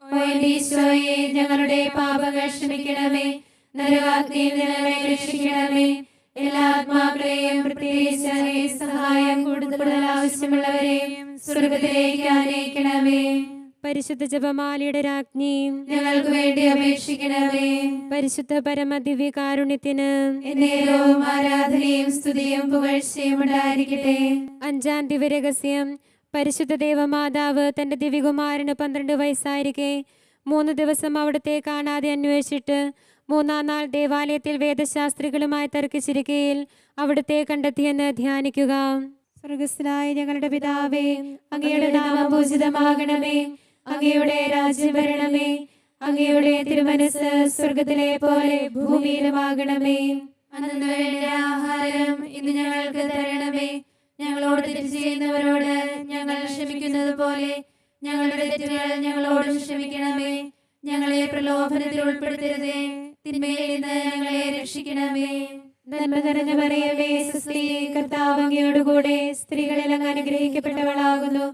ഓ എന്റെ ഈശോയെ, ഞങ്ങളുടെ പാപങ്ങൾ ക്ഷമിക്കണമേ. നരകാഗ്നിയിൽ ഞങ്ങളെ രക്ഷിക്കണമേ. എല്ലാ ആത്മാക്കളെയും പ്രത്യേകിച്ച് അങ്ങേ സഹായം കൂടുതൽ ആവശ്യമുള്ളവരെയും സ്വർഗത്തിലേക്ക് ആനയിക്കണമേ. പരിശുദ്ധ ജപമാലയുടെ രാജ്ഞി ഞങ്ങൾക്ക് വേണ്ടി അപേക്ഷിക്കണമേ. പരിശുദ്ധ പരമദിവ്യ കാരുണ്യത്തിന് എന്നേരവും ആരാധനയും സ്തുതിയും പുകഴ്ചയും ഉണ്ടായിരിക്കട്ടെ. അഞ്ചാം ദിവ്യരഹസ്യം. പരിശുദ്ധ ദേവമാതാവ് തന്റെ ദിവ്യകുമാരന് 12 വയസ്സായിരിക്കെ 3 ദിവസം അവിടുത്തെ കാണാതെ അന്വേഷിച്ചിട്ട് 3-ാം നാൾ ദേവാലയത്തിൽ വേദശാസ്ത്രികളുമായി തർക്കിച്ചിരിക്കയിൽ അവിടുത്തെ കണ്ടെത്തിയെന്ന് ധ്യാനിക്കുക. സ്വർഗസ്ഥനായ ഞങ്ങളുടെ പിതാവേ, അങ്ങയുടെ നാമം പൂജിതമാകണമേ. അങ്ങയുടെ രാജ്യം വരണമേ. അങ്ങയുടെ തിരുമനസ് സ്വർഗത്തിലെ പോലെ ഭൂമിയിലുമാകണമേ. അന്നു വേണ്ട ആഹാരം ഇന്ന് ഞങ്ങൾക്ക് തരണമേ. ഞങ്ങളോട് തെറ്റ് ചെയ്യുന്നവരോട് ഞങ്ങൾ ക്ഷമിക്കുന്നത് പോലെ ഞങ്ങളുടെ തെറ്റുകൾ ഞങ്ങളോട് ക്ഷമിക്കണമേ. ഞങ്ങളെ പ്രലോഭനത്തിൽ ഉൾപ്പെടുത്തരുതേ, തിന്മയിൽ നിന്ന് ഞങ്ങളെ രക്ഷിക്കണമേ. നന്മ നിറഞ്ഞ മറിയമേ, സ്വസ്തി, കർത്താവ് അങ്ങയോടുകൂടെ സ്ത്രീകളിൽ അങ്ങ് അനുഗ്രഹിക്കപ്പെട്ടവളാകുന്നു.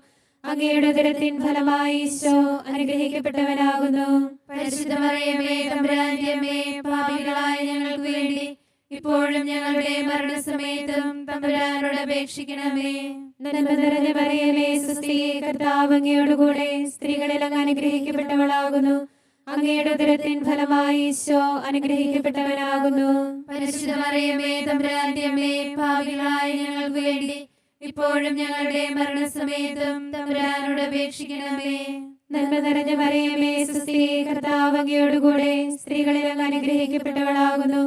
അങ്ങയുടെ ഉദരത്തിൻ ഫലമായി ഈശോ അനുഗ്രഹിക്കപ്പെട്ടവനാകുന്നു. പരിശുദ്ധ മറിയമേ തമ്പുരാന്റെ അമ്മേ, പാപികളായ ഞങ്ങൾക്ക് വേണ്ടി ഇപ്പോഴും ഞങ്ങളുടെ മരണസമയത്തും തമ്പുരാനോട് അപേക്ഷിക്കണമേ. നന്മ നിറഞ്ഞ മറിയമേ, സ്വസ്തി, കർത്താവ് അങ്ങയോടുകൂടെ സ്ത്രീകളിൽ അങ്ങ് അനുഗ്രഹിക്കപ്പെട്ടവളാകുന്നു. അങ്ങയുടെ ഉദരത്തിൻ ഫലമായി ഈശോ അനുഗ്രഹിക്കപ്പെട്ടവനാകുന്നു. പരിശുദ്ധ മറിയമേ തമ്പുരാന്റെ അമ്മേ, പാപികളായ ഞങ്ങൾക്ക് വേണ്ടി ഇപ്പോഴും ഞങ്ങളുടെ മരണസമയത്തും തമ്പുരാനോട് അപേക്ഷിക്കണമേ. നന്മ നിറഞ്ഞ മറിയമേ, സ്വസ്തി, കർത്താവ് അങ്ങയോടുകൂടെ സ്ത്രീകളിൽ അങ്ങ് അനുഗ്രഹിക്കപ്പെട്ടവളാകുന്നു.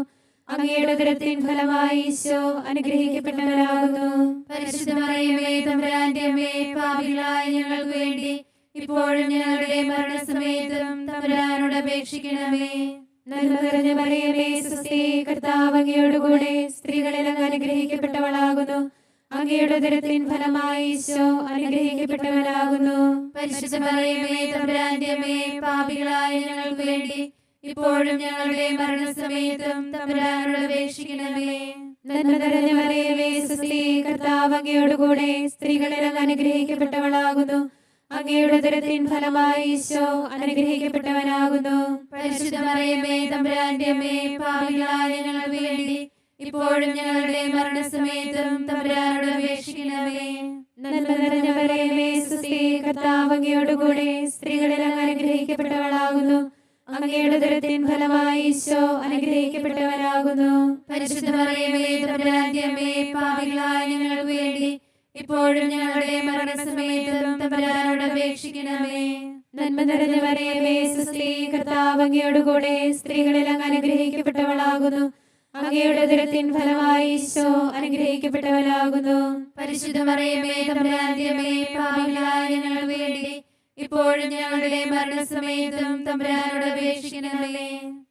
അങ്ങയുടെ ഉദരത്തിൻ ഫലമായി ഈശോ അനുഗ്രഹിക്കപ്പെട്ടവനാകുന്നു. പരിശുദ്ധ മറിയമേ തമ്പുരാന്റെ അമ്മേ, പാപികളായ ഞങ്ങൾക്ക് വേണ്ടി ഇപ്പോഴും ഞങ്ങളുടെ മരണസമയത്തും തമ്പുരാനോട് അപേക്ഷിക്കണമേ. നന്മ നിറഞ്ഞ മറിയമേ, സ്വസ്തി, കർത്താവ് അങ്ങയോടുകൂടെ സ്ത്രീകളിൽ അങ്ങ് അനുഗ്രഹിക്കപ്പെട്ടവളാകുന്നു. അങ്ങയുടെ ഉദരത്തിൻ ഫലമായി ഈശോ അനുഗ്രഹിക്കപ്പെട്ടവനാകുന്നു. പരിശുദ്ധ മറിയമേ തമ്പുരാന്റെ അമ്മേ, പാപികളായ ഞങ്ങൾക്ക് വേണ്ടി ഇപ്പോഴും ഞങ്ങളുടെ മരണസമയത്തും തമ്പുരാനോട് അപേക്ഷിക്കണമേ. നന്മ നിറഞ്ഞ മറിയമേ, സ്വസ്തി, കർത്താവ് അങ്ങയോടുകൂടെ സ്ത്രീകളിൽ അങ്ങ് അനുഗ്രഹിക്കപ്പെട്ടവളാകുന്നു. അങ്ങയുടെ ഉദരത്തിൻ ഫലമായി ഈശോ അനുഗ്രഹിക്കപ്പെട്ടവനാകുന്നു. പരിശുദ്ധ മറിയമേ തമ്പുരാന്റെ അമ്മേ, പാപികളായ ഞങ്ങൾക്ക് വേണ്ടി ഇപ്പോഴും ഞങ്ങളുടെ മരണസമയത്തും തമ്പുരാനോട് അപേക്ഷിക്കണമേ. നന്മ നിറഞ്ഞ മറിയമേ, സ്വസ്തി, കർത്താവ് അങ്ങയോടുകൂടെ സ്ത്രീകളിൽ അങ്ങ് അനുഗ്രഹിക്കപ്പെട്ടവളാകുന്നു. അങ്ങയുടെ ഉദരത്തിൻ ഫലമായി ഈശോ അനുഗ്രഹിക്കപ്പെട്ടവനാകുന്നു. പരിശുദ്ധ മറിയമേ തമ്പുരാന്റെ അമ്മേ, പാപികളായ ഞങ്ങൾക്ക് വേണ്ടി ഇപ്പോഴും ഞങ്ങളുടെ മരണസമയത്തും തമ്പുരാനോട് അപേക്ഷിക്കണമേ. നന്മ നിറഞ്ഞ മറിയമേ, സ്വസ്തി, കർത്താവ് അങ്ങയോടുകൂടെ സ്ത്രീകളിൽ അങ്ങ് അനുഗ്രഹിക്കപ്പെട്ടവളാകുന്നു. അങ്ങയുടെ ഉദരത്തിൻ ഫലമായി ഈശോ അനുഗ്രഹിക്കപ്പെട്ടവനാകുന്നു. പരിശുദ്ധ മറിയമേ തമ്പുരാന്റെ അമ്മേ, പാപികളായ ഞങ്ങൾക്ക് വേണ്ടി ഇപ്പോഴും ഞങ്ങളുടെ മരണസമയത്തും തമ്പുരാനോട് അപേക്ഷിക്കണമേ.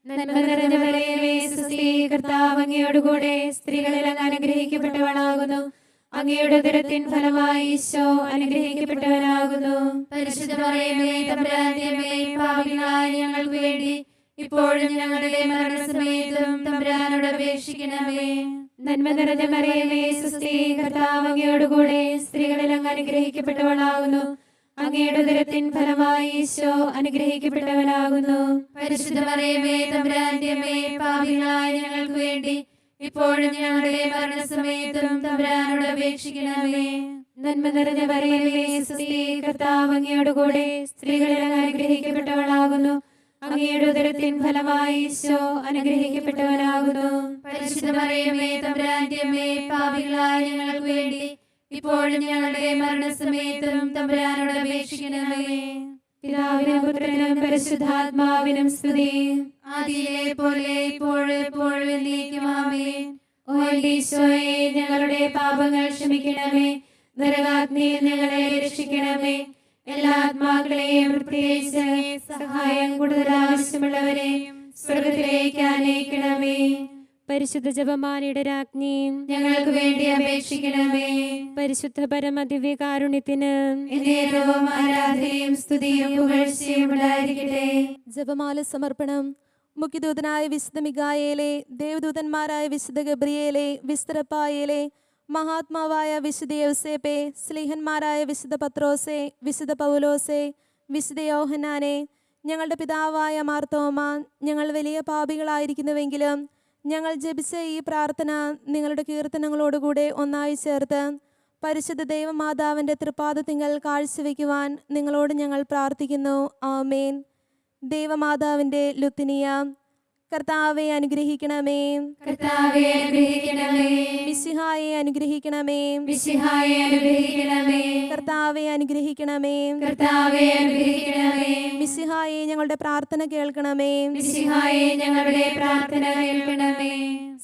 നന്മ നിറഞ്ഞ മറിയമേ, സ്വസ്തി, കർത്താവ് അങ്ങയോടുകൂടെ സ്ത്രീകളിൽ അങ്ങ് അനുഗ്രഹിക്കപ്പെട്ടവളാകുന്നു. അങ്ങയുടെ ഉദരത്തിൻ ഫലമായി ഈശോ അനുഗ്രഹിക്കപ്പെട്ടവനാകുന്നു. പരിശുദ്ധ മറിയമേ തമ്പുരാന്റെ അമ്മേ, പാപികളായ ഞങ്ങൾക്ക് വേണ്ടി ഇപ്പോഴും ഞങ്ങളുടെ മരണസമയത്തും തമ്പുരാനോട് അപേക്ഷിക്കണമേ. നന്മ നിറഞ്ഞ മറിയമേ, സ്വസ്തി, കർത്താവ് അങ്ങയോടുകൂടെ സ്ത്രീകളിൽ അങ്ങ് അനുഗ്രഹിക്കപ്പെട്ടവളാകുന്നു. അങ്ങയുടെ ഉദരത്തിൻ ഫലമായി ഈശോ അനുഗ്രഹിക്കപ്പെട്ടവനാകുന്നു. പരിശുദ്ധ മറിയമേ തമ്പുരാന്റെ അമ്മേ, പാപികളായ ഞങ്ങൾക്ക് വേണ്ടി ഇപ്പോഴും ഞങ്ങളുടെ മരണസമയത്തും തമ്പുരാനോട് അപേക്ഷിക്കണമേ. നന്മ നിറഞ്ഞ മറിയമേ, സ്വസ്തി, കർത്താവ് അങ്ങയോടുകൂടെ സ്ത്രീകളിൽ അങ്ങ് അനുഗ്രഹിക്കപ്പെട്ടവളാകുന്നു. അങ്ങയുടെ ഉദരത്തിൻ ഫലമായി ഈശോ അനുഗ്രഹിക്കപ്പെട്ടവനാകുന്നു. പരിശുദ്ധ മറിയമേ തമ്പുരാന്റെ അമ്മേ, പാപികളായ ഞങ്ങൾക്ക് വേണ്ടി ഇപ്പോഴും ഞങ്ങളുടെ മരണസമയത്തും തമ്പുരാനോട് അപേക്ഷിക്കണമേ. പിതാവിനും പുത്രനും പരിശുദ്ധാത്മാവിനും സ്തുതി. ആദിയിലെ പോലെ ഇപ്പോഴും എപ്പോഴും എന്നേക്കും ആമേൻ. ഓ എന്റെ ഈശോയെ, ഞങ്ങളുടെ പാപങ്ങൾ ക്ഷമിക്കണമേ. നരകാഗ്നിയിൽ ഞങ്ങളെ രക്ഷിക്കണമേ. എല്ലാ ആത്മാക്കളെയും പ്രത്യേകിച്ച് സഹായം കൂടുതൽ ആവശ്യമുള്ളവരെയും സ്വർഗത്തിലേക്ക് ആനയിക്കണമേ. പരിശുദ്ധ ജപമാലയുടെ രാജ്ഞി ഞങ്ങൾക്ക് വേണ്ടി അപേക്ഷിക്കണമേ. പരിശുദ്ധ പരമദിവ്യകാരുണ്യത്തിന് എന്നേരവും ആരാധനയും സ്തുതിയും പുകഴ്ചയും ഉണ്ടായിരിക്കട്ടെ. ജപമാല സമർപ്പണം. മുഖ്യദൂതനായ വിശുദ്ധ മിഖായേലെ, ദേവദൂതന്മാരായ വിശുദ്ധ ഗബ്രിയേലെ, വിശുദ്ധ റഫായേലെ, മഹാത്മാവായ വിശുദ്ധ യൗസേപ്പെ, സ്ലീഹന്മാരായ വിശുദ്ധ പത്രോസെ, വിശുദ്ധ പൗലോസെ, വിശുദ്ധ യോഹന്നാനെ, ഞങ്ങളുടെ പിതാവായ മാർത്തോമ, ഞങ്ങൾ വലിയ പാപികളായിരിക്കുന്നുവെങ്കിലും ഞങ്ങൾ ജപിച്ച ഈ പ്രാർത്ഥന നിങ്ങളുടെ കീർത്തനങ്ങളോടുകൂടെ ഒന്നായി ചേർത്ത് പരിശുദ്ധ ദൈവമാതാവിൻ്റെ തൃപ്പാദത്തിങ്കൽ കാഴ്ചവെക്കുവാൻ നിങ്ങളോട് ഞങ്ങൾ പ്രാർത്ഥിക്കുന്നു. ആമേൻ. ദൈവമാതാവിൻ്റെ ലുത്തിനിയ. കർത്താവെ അനുഗ്രഹിക്കണമേ, കർത്താവെ അനുഗ്രഹിക്കണമേ. മിശിഹായെ അനുഗ്രഹിക്കണമേ, മിശിഹായെ അനുഗ്രഹിക്കണമേ. കർത്താവെ അനുഗ്രഹിക്കണമേ, കർത്താവെ അനുഗ്രഹിക്കണമേ. മിശിഹായെ ഞങ്ങളുടെ പ്രാർത്ഥന കേൾക്കണമേ, മിശിഹായെ ഞങ്ങളുടെ പ്രാർത്ഥന കേൾക്കണമേ.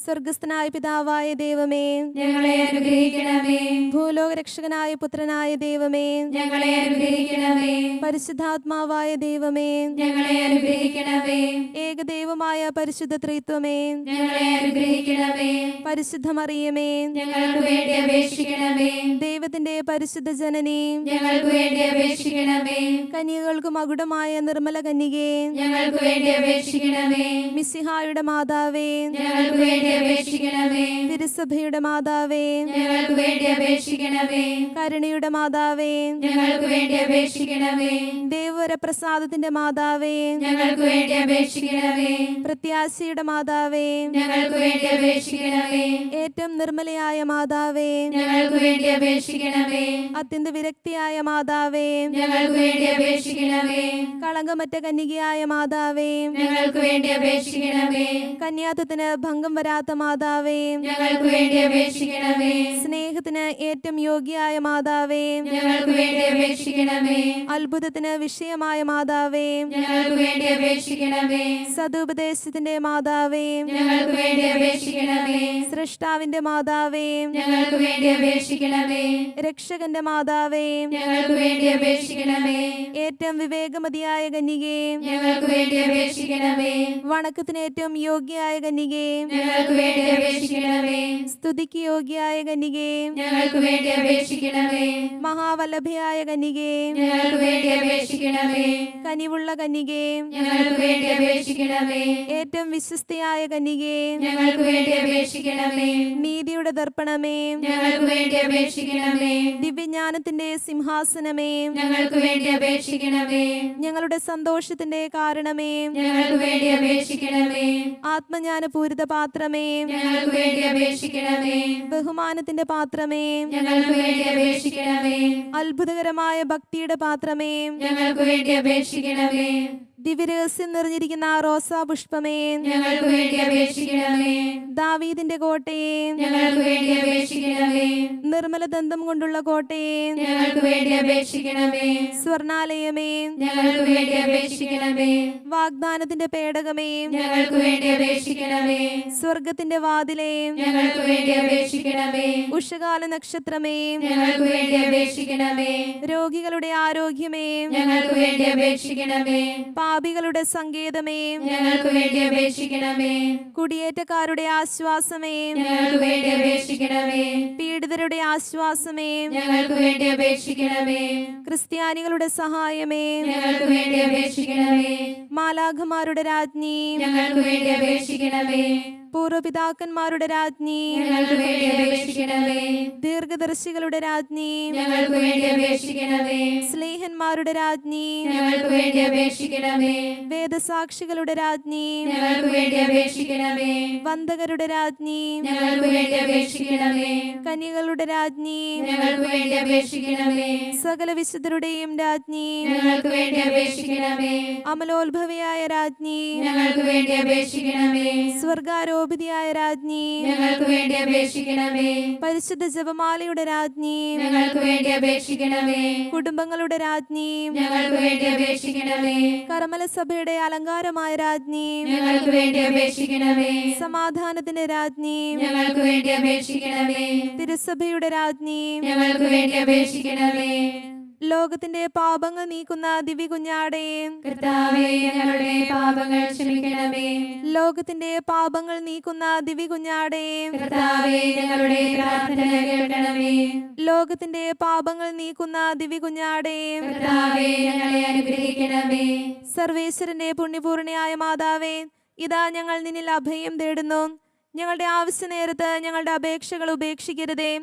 സ്വർഗസ്ഥനായ പിതാവായ ദൈവമേ, ഞങ്ങളെ അനുഗ്രഹിക്കണമേ. ഭൂലോക രക്ഷകനായ പുത്രനായ ദൈവമേ, ഞങ്ങളെ അനുഗ്രഹിക്കണമേ. പരിശുദ്ധാത്മാവായ ദൈവമേ, ഞങ്ങളെ അനുഗ്രഹിക്കണമേ. ഏകദൈവമായ പരിശുദ്ധ ത്രിത്വമേ, ഞങ്ങളെ അനുഗ്രഹിക്കണമേ. പരിശുദ്ധ മറിയമേ, ഞങ്ങൾക്ക് വേണ്ടി അപേക്ഷിക്കണമേ. ദൈവത്തിന്റെ പരിശുദ്ധ ജനനി, ഞങ്ങൾക്ക് വേണ്ടി അപേക്ഷിക്കണമേ. കന്യകൾക്ക് മകുടമായ നിർമ്മല കന്യകേ, ഞങ്ങൾക്ക് വേണ്ടി അപേക്ഷിക്കണമേ. മിശിഹായുടെ മാതാവേ, ഞങ്ങൾക്ക് വേണ്ടി അപേക്ഷിക്കണമേ. തിരുസഭയുടെ മാതാവേ, ഞങ്ങൾക്ക് വേണ്ടി അപേക്ഷിക്കണമേ. കരുണയുടെ മാതാവേ, ഞങ്ങൾക്ക് വേണ്ടി അപേക്ഷിക്കണമേ. ദേവവരപ്രസാദത്തിന്റെ മാതാവേ, ഞങ്ങൾക്ക് വേണ്ടി അപേക്ഷിക്കണമേ. പ്രത്യാശയുടെ മാതാവേ, ഞങ്ങൾക്ക് വേണ്ടി അപേക്ഷിക്കണമേ. ഏറ്റവും നിർമ്മലയായ മാതാവേ, ഞങ്ങൾക്ക് വേണ്ടി അപേക്ഷിക്കണമേ. അത്യന്ത വിരക്തിയായ മാതാവേ, ഞങ്ങൾക്ക് വേണ്ടി അപേക്ഷിക്കണമേ. കളങ്കമറ്റ കന്യകയായ മാതാവേ, ഞങ്ങൾക്ക് വേണ്ടി അപേക്ഷിക്കണമേ. കന്യാത്വത്തിന് ഭംഗം വരാത്ത മാതാവേ, ഞങ്ങൾക്ക് വേണ്ടി അപേക്ഷിക്കണമേ. സ്നേഹത്തിന് ഏറ്റവും യോഗ്യയായ മാതാവേ, ഞങ്ങൾക്ക് വേണ്ടി അപേക്ഷിക്കണമേ. അത്ഭുതത്തിന് വിഷയമായ മാതാവേ, ഞങ്ങൾക്ക് വേണ്ടി അപേക്ഷിക്കണമേ. സതുപദേശത്തിന്റെ മാതാവേ, ഞങ്ങൾക്ക് വേണ്ടി അപേക്ഷിക്കണമേ. സൃഷ്ടാവിന്റെ മാതാവേ, ഞങ്ങൾക്ക് വേണ്ടി അപേക്ഷിക്കണമേ. രക്ഷകന്റെ മാതാവേ, ഞങ്ങൾക്ക് വേണ്ടി അപേക്ഷിക്കണമേ. ഏറ്റവും വിവേകമതിയായ കന്യകേ, ഞങ്ങൾക്ക് വേണ്ടി അപേക്ഷിക്കണമേ. വണക്കത്തിന് ഏറ്റവും യോഗ്യയായ കന്യകേ, ഞങ്ങൾക്ക് വേണ്ടി അപേക്ഷിക്കണമേ. സ്തുതിക്ക് യോഗ്യയായ കന്യകേ, ഞങ്ങൾക്ക് വേണ്ടി അപേക്ഷിക്കണമേ. മഹാവല്ലഭയായ കന്യകേ, ഞങ്ങൾക്ക് വേണ്ടി അപേക്ഷിക്കണമേ. കനിവുള്ള കന്യകേ, ഞങ്ങൾക്ക് വേണ്ടി അപേക്ഷിക്കണമേ. ഏറ്റവും വിശ്വസ്തയായ കന്യകേ, ഞങ്ങൾക്ക് വേണ്ടി അപേക്ഷിക്കണമേ. നീതിയുടെ ദർപ്പണമേ, ഞങ്ങൾക്ക് വേണ്ടി അപേക്ഷിക്കണമേ. ദിവ്യജ്ഞാനത്തിന്റെ സിംഹാസനമേ, ഞങ്ങൾക്ക് വേണ്ടി അപേക്ഷിക്കണമേ. ഞങ്ങളുടെ സന്തോഷത്തിന്റെ കാരണമേ, ഞങ്ങൾക്ക് വേണ്ടി അപേക്ഷിക്കണമേ. ആത്മജ്ഞാനപൂരിത പാത്രമേ, ഞങ്ങൾക്ക് വേണ്ടി അപേക്ഷിക്കണമേ. ബഹുമാനത്തിന്റെ പാത്രമേ, ഞങ്ങൾക്ക് വേണ്ടി അപേക്ഷിക്കണമേ. അത്ഭുതകരമായ ഭക്തിയുടെ പാത്രമേ, ഞങ്ങൾക്ക് വേണ്ടി അപേക്ഷിക്കണമേ. ദിവ്യരഹസ്യം നിറഞ്ഞിരിക്കുന്ന റോസാ പുഷ്പമേ, ഞങ്ങൾക്ക് വേണ്ടി അപേക്ഷിക്കണമേ. ദാവീദിന്റെ കോട്ടയെ, ഞങ്ങൾക്ക് വേണ്ടി അപേക്ഷിക്കണമേ. നിർമ്മല ദന്തം കൊണ്ടുള്ള കോട്ടയെ, ഞങ്ങൾക്ക് വേണ്ടി അപേക്ഷിക്കണമേ. സ്വർണാലയമേ, ഞങ്ങൾക്ക് വേണ്ടി അപേക്ഷിക്കണമേ. വാഗ്ദാനത്തിന്റെ പേടകമേ, ഞങ്ങൾക്ക് വേണ്ടി അപേക്ഷിക്കണമേ. സ്വർഗത്തിന്റെ വാതിലേ, ഞങ്ങൾക്ക് വേണ്ടി അപേക്ഷിക്കണമേ. ഉഷകാല നക്ഷത്രമേ, ഞങ്ങൾക്ക് വേണ്ടി അപേക്ഷിക്കണമേ. രോഗികളുടെ ആരോഗ്യമേ, ഞങ്ങൾക്ക് വേണ്ടി അപേക്ഷിക്കണമേ. പാപികളുടെ സങ്കേതമേ, ഞങ്ങൾക്ക് വേണ്ടി അപേക്ഷിക്കണമേ. കുടിയേറ്റക്കാരുടെ ആശ്വാസമേ, ഞങ്ങൾക്ക് വേണ്ടി അപേക്ഷിക്കണമേ. പീഡിതരുടെ ആശ്വാസമേ, ഞങ്ങൾക്ക് വേണ്ടി അപേക്ഷിക്കണമേ. ക്രിസ്ത്യാനികളുടെ സഹായമേ, ഞങ്ങൾക്ക് വേണ്ടി അപേക്ഷിക്കണമേ. മാലാഖമാരുടെ രാജ്ഞി, ഞങ്ങൾക്ക് വേണ്ടി അപേക്ഷിക്കണമേ. പൂർവപിതാക്കന്മാരുടെ രാജ്ഞി, ഞങ്ങൾക്ക് വേണ്ടി അപേക്ഷിക്കണമേ. ദീർഘദർശികളുടെ രാജ്ഞി, ഞങ്ങൾക്ക് വേണ്ടി അപേക്ഷിക്കണമേ. സ്ലേഹന്മാരുടെ രാജ്ഞി, ഞങ്ങൾക്ക് വേണ്ടി അപേക്ഷിക്കണമേ. വേദസാക്ഷികളുടെ രാജ്ഞി, ഞങ്ങൾക്ക് വേണ്ടി അപേക്ഷിക്കണമേ. വന്ദകരുടെ രാജ്ഞി, ഞങ്ങൾക്ക് വേണ്ടി അപേക്ഷിക്കണമേ. കന്യകളുടെ രാജ്ഞി, ഞങ്ങൾക്ക് വേണ്ടി അപേക്ഷിക്കണമേ. സകല വിശുദ്ധരുടെയും രാജ്ഞി, ഞങ്ങൾക്ക് വേണ്ടി അപേക്ഷിക്കണമേ. അമലോത്ഭവയായ രാജ്ഞി, ഞങ്ങൾക്ക് വേണ്ടി അപേക്ഷിക്കണമേ. സ്വർഗാരോപിതയായ രാജ്ഞി, ഞങ്ങൾക്ക് വേണ്ടി അപേക്ഷിക്കണമേ. പരിശുദ്ധ ജപമാലയുടെ രാജ്ഞി, ഞങ്ങൾക്ക് വേണ്ടി അപേക്ഷിക്കണമേ. കുടുംബങ്ങളുടെ രാജ്ഞി, ഞങ്ങൾക്ക് വേണ്ടി അപേക്ഷിക്കണമേ. കർമ്മല സഭയുടെ അലങ്കാരമായ രാജ്ഞി, ഞങ്ങൾക്ക് വേണ്ടി അപേക്ഷിക്കണമേ. സമാധാനത്തിന്റെ രാജ്ഞി, ഞങ്ങൾക്ക് വേണ്ടി അപേക്ഷിക്കണമേ. തിരുസഭയുടെ രാജ്ഞി, ഞങ്ങൾക്ക് വേണ്ടി അപേക്ഷിക്കണമേ. ലോകത്തിന്റെ പാപങ്ങൾ നീക്കുന്ന ദിവ്യകുഞ്ഞാടേ, കർത്താവേ ഞങ്ങളുടെ പാപങ്ങൾ ക്ഷമിക്കണമേ. ലോകത്തിന്റെ പാപങ്ങൾ നീക്കുന്ന ദിവ്യകുഞ്ഞാടേ, കർത്താവേ ഞങ്ങളുടെ പ്രാർത്ഥന കേൾക്കണമേ. ലോകത്തിന്റെ പാപങ്ങൾ നീക്കുന്ന ദിവ്യകുഞ്ഞാടേ, കർത്താവേ ഞങ്ങളെ അനുഗ്രഹിക്കണമേ. സർവേശ്വരന്റെ പുണ്യപൂർണയായ മാതാവേ, ഇതാ ഞങ്ങൾ നിന്നിൽ അഭയം തേടുന്നു. ഞങ്ങളുടെ ആവശ്യ നേരത്ത് ഞങ്ങളുടെ അപേക്ഷകൾ ഉപേക്ഷിക്കരുതേ.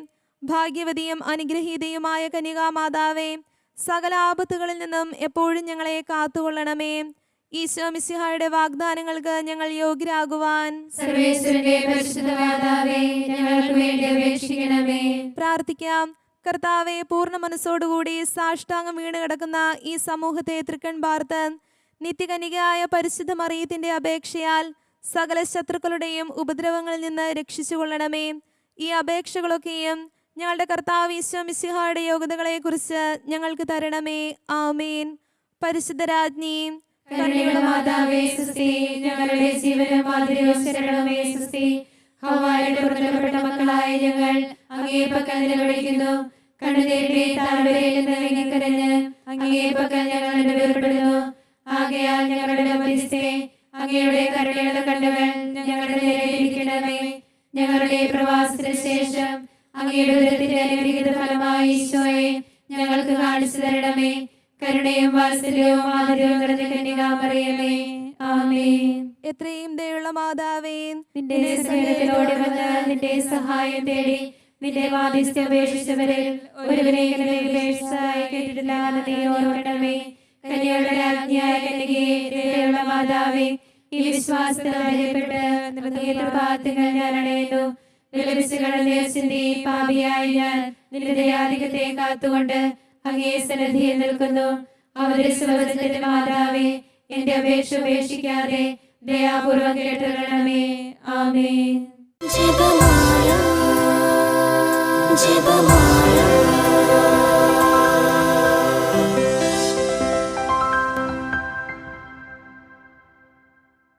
ഭാഗ്യവതിയും അനുഗ്രഹീതയുമായ കന്യകാമാതാവേ, സകല ആപത്തുകളിൽ നിന്നും എപ്പോഴും ഞങ്ങളെ കാത്തുകൊള്ളണമേ. ഈശോ മിശിഹായുടെ വാഗ്ദാനങ്ങൾക്ക് ഞങ്ങൾ യോഗ്യരാകുവാൻ സർവേശ്വരന്റെ പരിശുദ്ധ മാതാവേ ഞങ്ങൾക്ക് വേണ്ടി അപേക്ഷിക്കണമേ. പ്രാർത്ഥിക്കാം. കർത്താവെ, പൂർണ്ണ മനസ്സോടുകൂടി സാഷ്ടാംഗം വീണ് കിടക്കുന്ന ഈ സമൂഹത്തെ തൃക്കൺ പാർത്ത് നിത്യകന്യകയായ പരിശുദ്ധ മറിയത്തിന്റെ അപേക്ഷയാൽ സകല ശത്രുക്കളുടെയും ഉപദ്രവങ്ങളിൽ നിന്ന് രക്ഷിച്ചുകൊള്ളണമേ. ഈ അപേക്ഷകളൊക്കെയും ഞങ്ങളുടെ കർത്താവ് ഈശോ മിശിഹായുടെ യോഗ്യതകളെ കുറിച്ച് ഞങ്ങൾക്ക് തരണമേ. ആമേൻ. പരിശുദ്ധ രാജ്ഞി, കരുണയുള്ള മാതാവേ സുസ്തി. ഞങ്ങളുടെ ജീവനും മാതിരിയോ ശരണമേ സുസ്തി. ഹവ്വായുടെ പുറത്തപ്പെട്ട മക്കളായ ഞങ്ങൾ അങ്ങേ പക്കൽ നിലവിളിക്കുന്നു. കണ്ണുനീരിന്റെ താഴ്വരയിൽ നിന്ന് വിങ്ങിക്കരഞ്ഞ് അങ്ങേ പക്കൽ ഞങ്ങൾ നിലവിളിപ്പെടുന്നു. ആകയാൽ ഞങ്ങളുടെ മധ്യസ്ഥേ, അങ്ങയുടെ കരുണയുള്ള കണ്ണുകൾ ഞങ്ങളുടെ നേരെ ഇരിക്കണമേ. ഞങ്ങളുടെ പ്രവാസത്തിന് ശേഷം അങ്ങയുടെ ഉദരത്തിന്റെ അനുഗ്രഹീത ഫലമായ ഈശോയെ ഞങ്ങൾക്ക് കാണിച്ചു തരണമേ. കരുണയും വാത്സല്യവും മാധുര്യവും നിറഞ്ഞ കന്യകാമറിയമേ, ആമേൻ. എത്രയും ദയുള്ള മാതാവേ, നിന്റെ സന്നിധിയിലോടി വന്ന് നിന്റെ സഹായം തേടി നിന്റെ മാധ്യസ്ഥ്യം ഉപേക്ഷിച്ചവരിൽ ഒരുവനെയും ഉപേക്ഷിച്ചതായി കേട്ടിട്ടില്ലാതെ നീ ഓർക്കണമേ. കന്യകളുടെ രാജ്ഞിയായ കന്യകയെ, ദയുള്ള മാതാവേ, ഈ വിശ്വാസത്തിൽ ധൈര്യപ്പെട്ട് നിന്റെ പ്രഭാതങ്ങൾ ഞാൻ അണയുന്നു. വിലപിച്ചുകളെ ചിന്തി പാപിയായ ഞാൻ നിന്റെ ദയാധികത്തെ കാത്തുകൊണ്ട് അങ്ങേ സന്നിധിയിൽ നിൽക്കുന്നു. അവതരിച്ചവരുടെ മാതാവേ, എന്റെ അപേക്ഷ ഉപേക്ഷിക്കാതെ ദയാപൂർവം കേട്ടുകൊള്ളണമേ. ആമേൻ. ജപമാല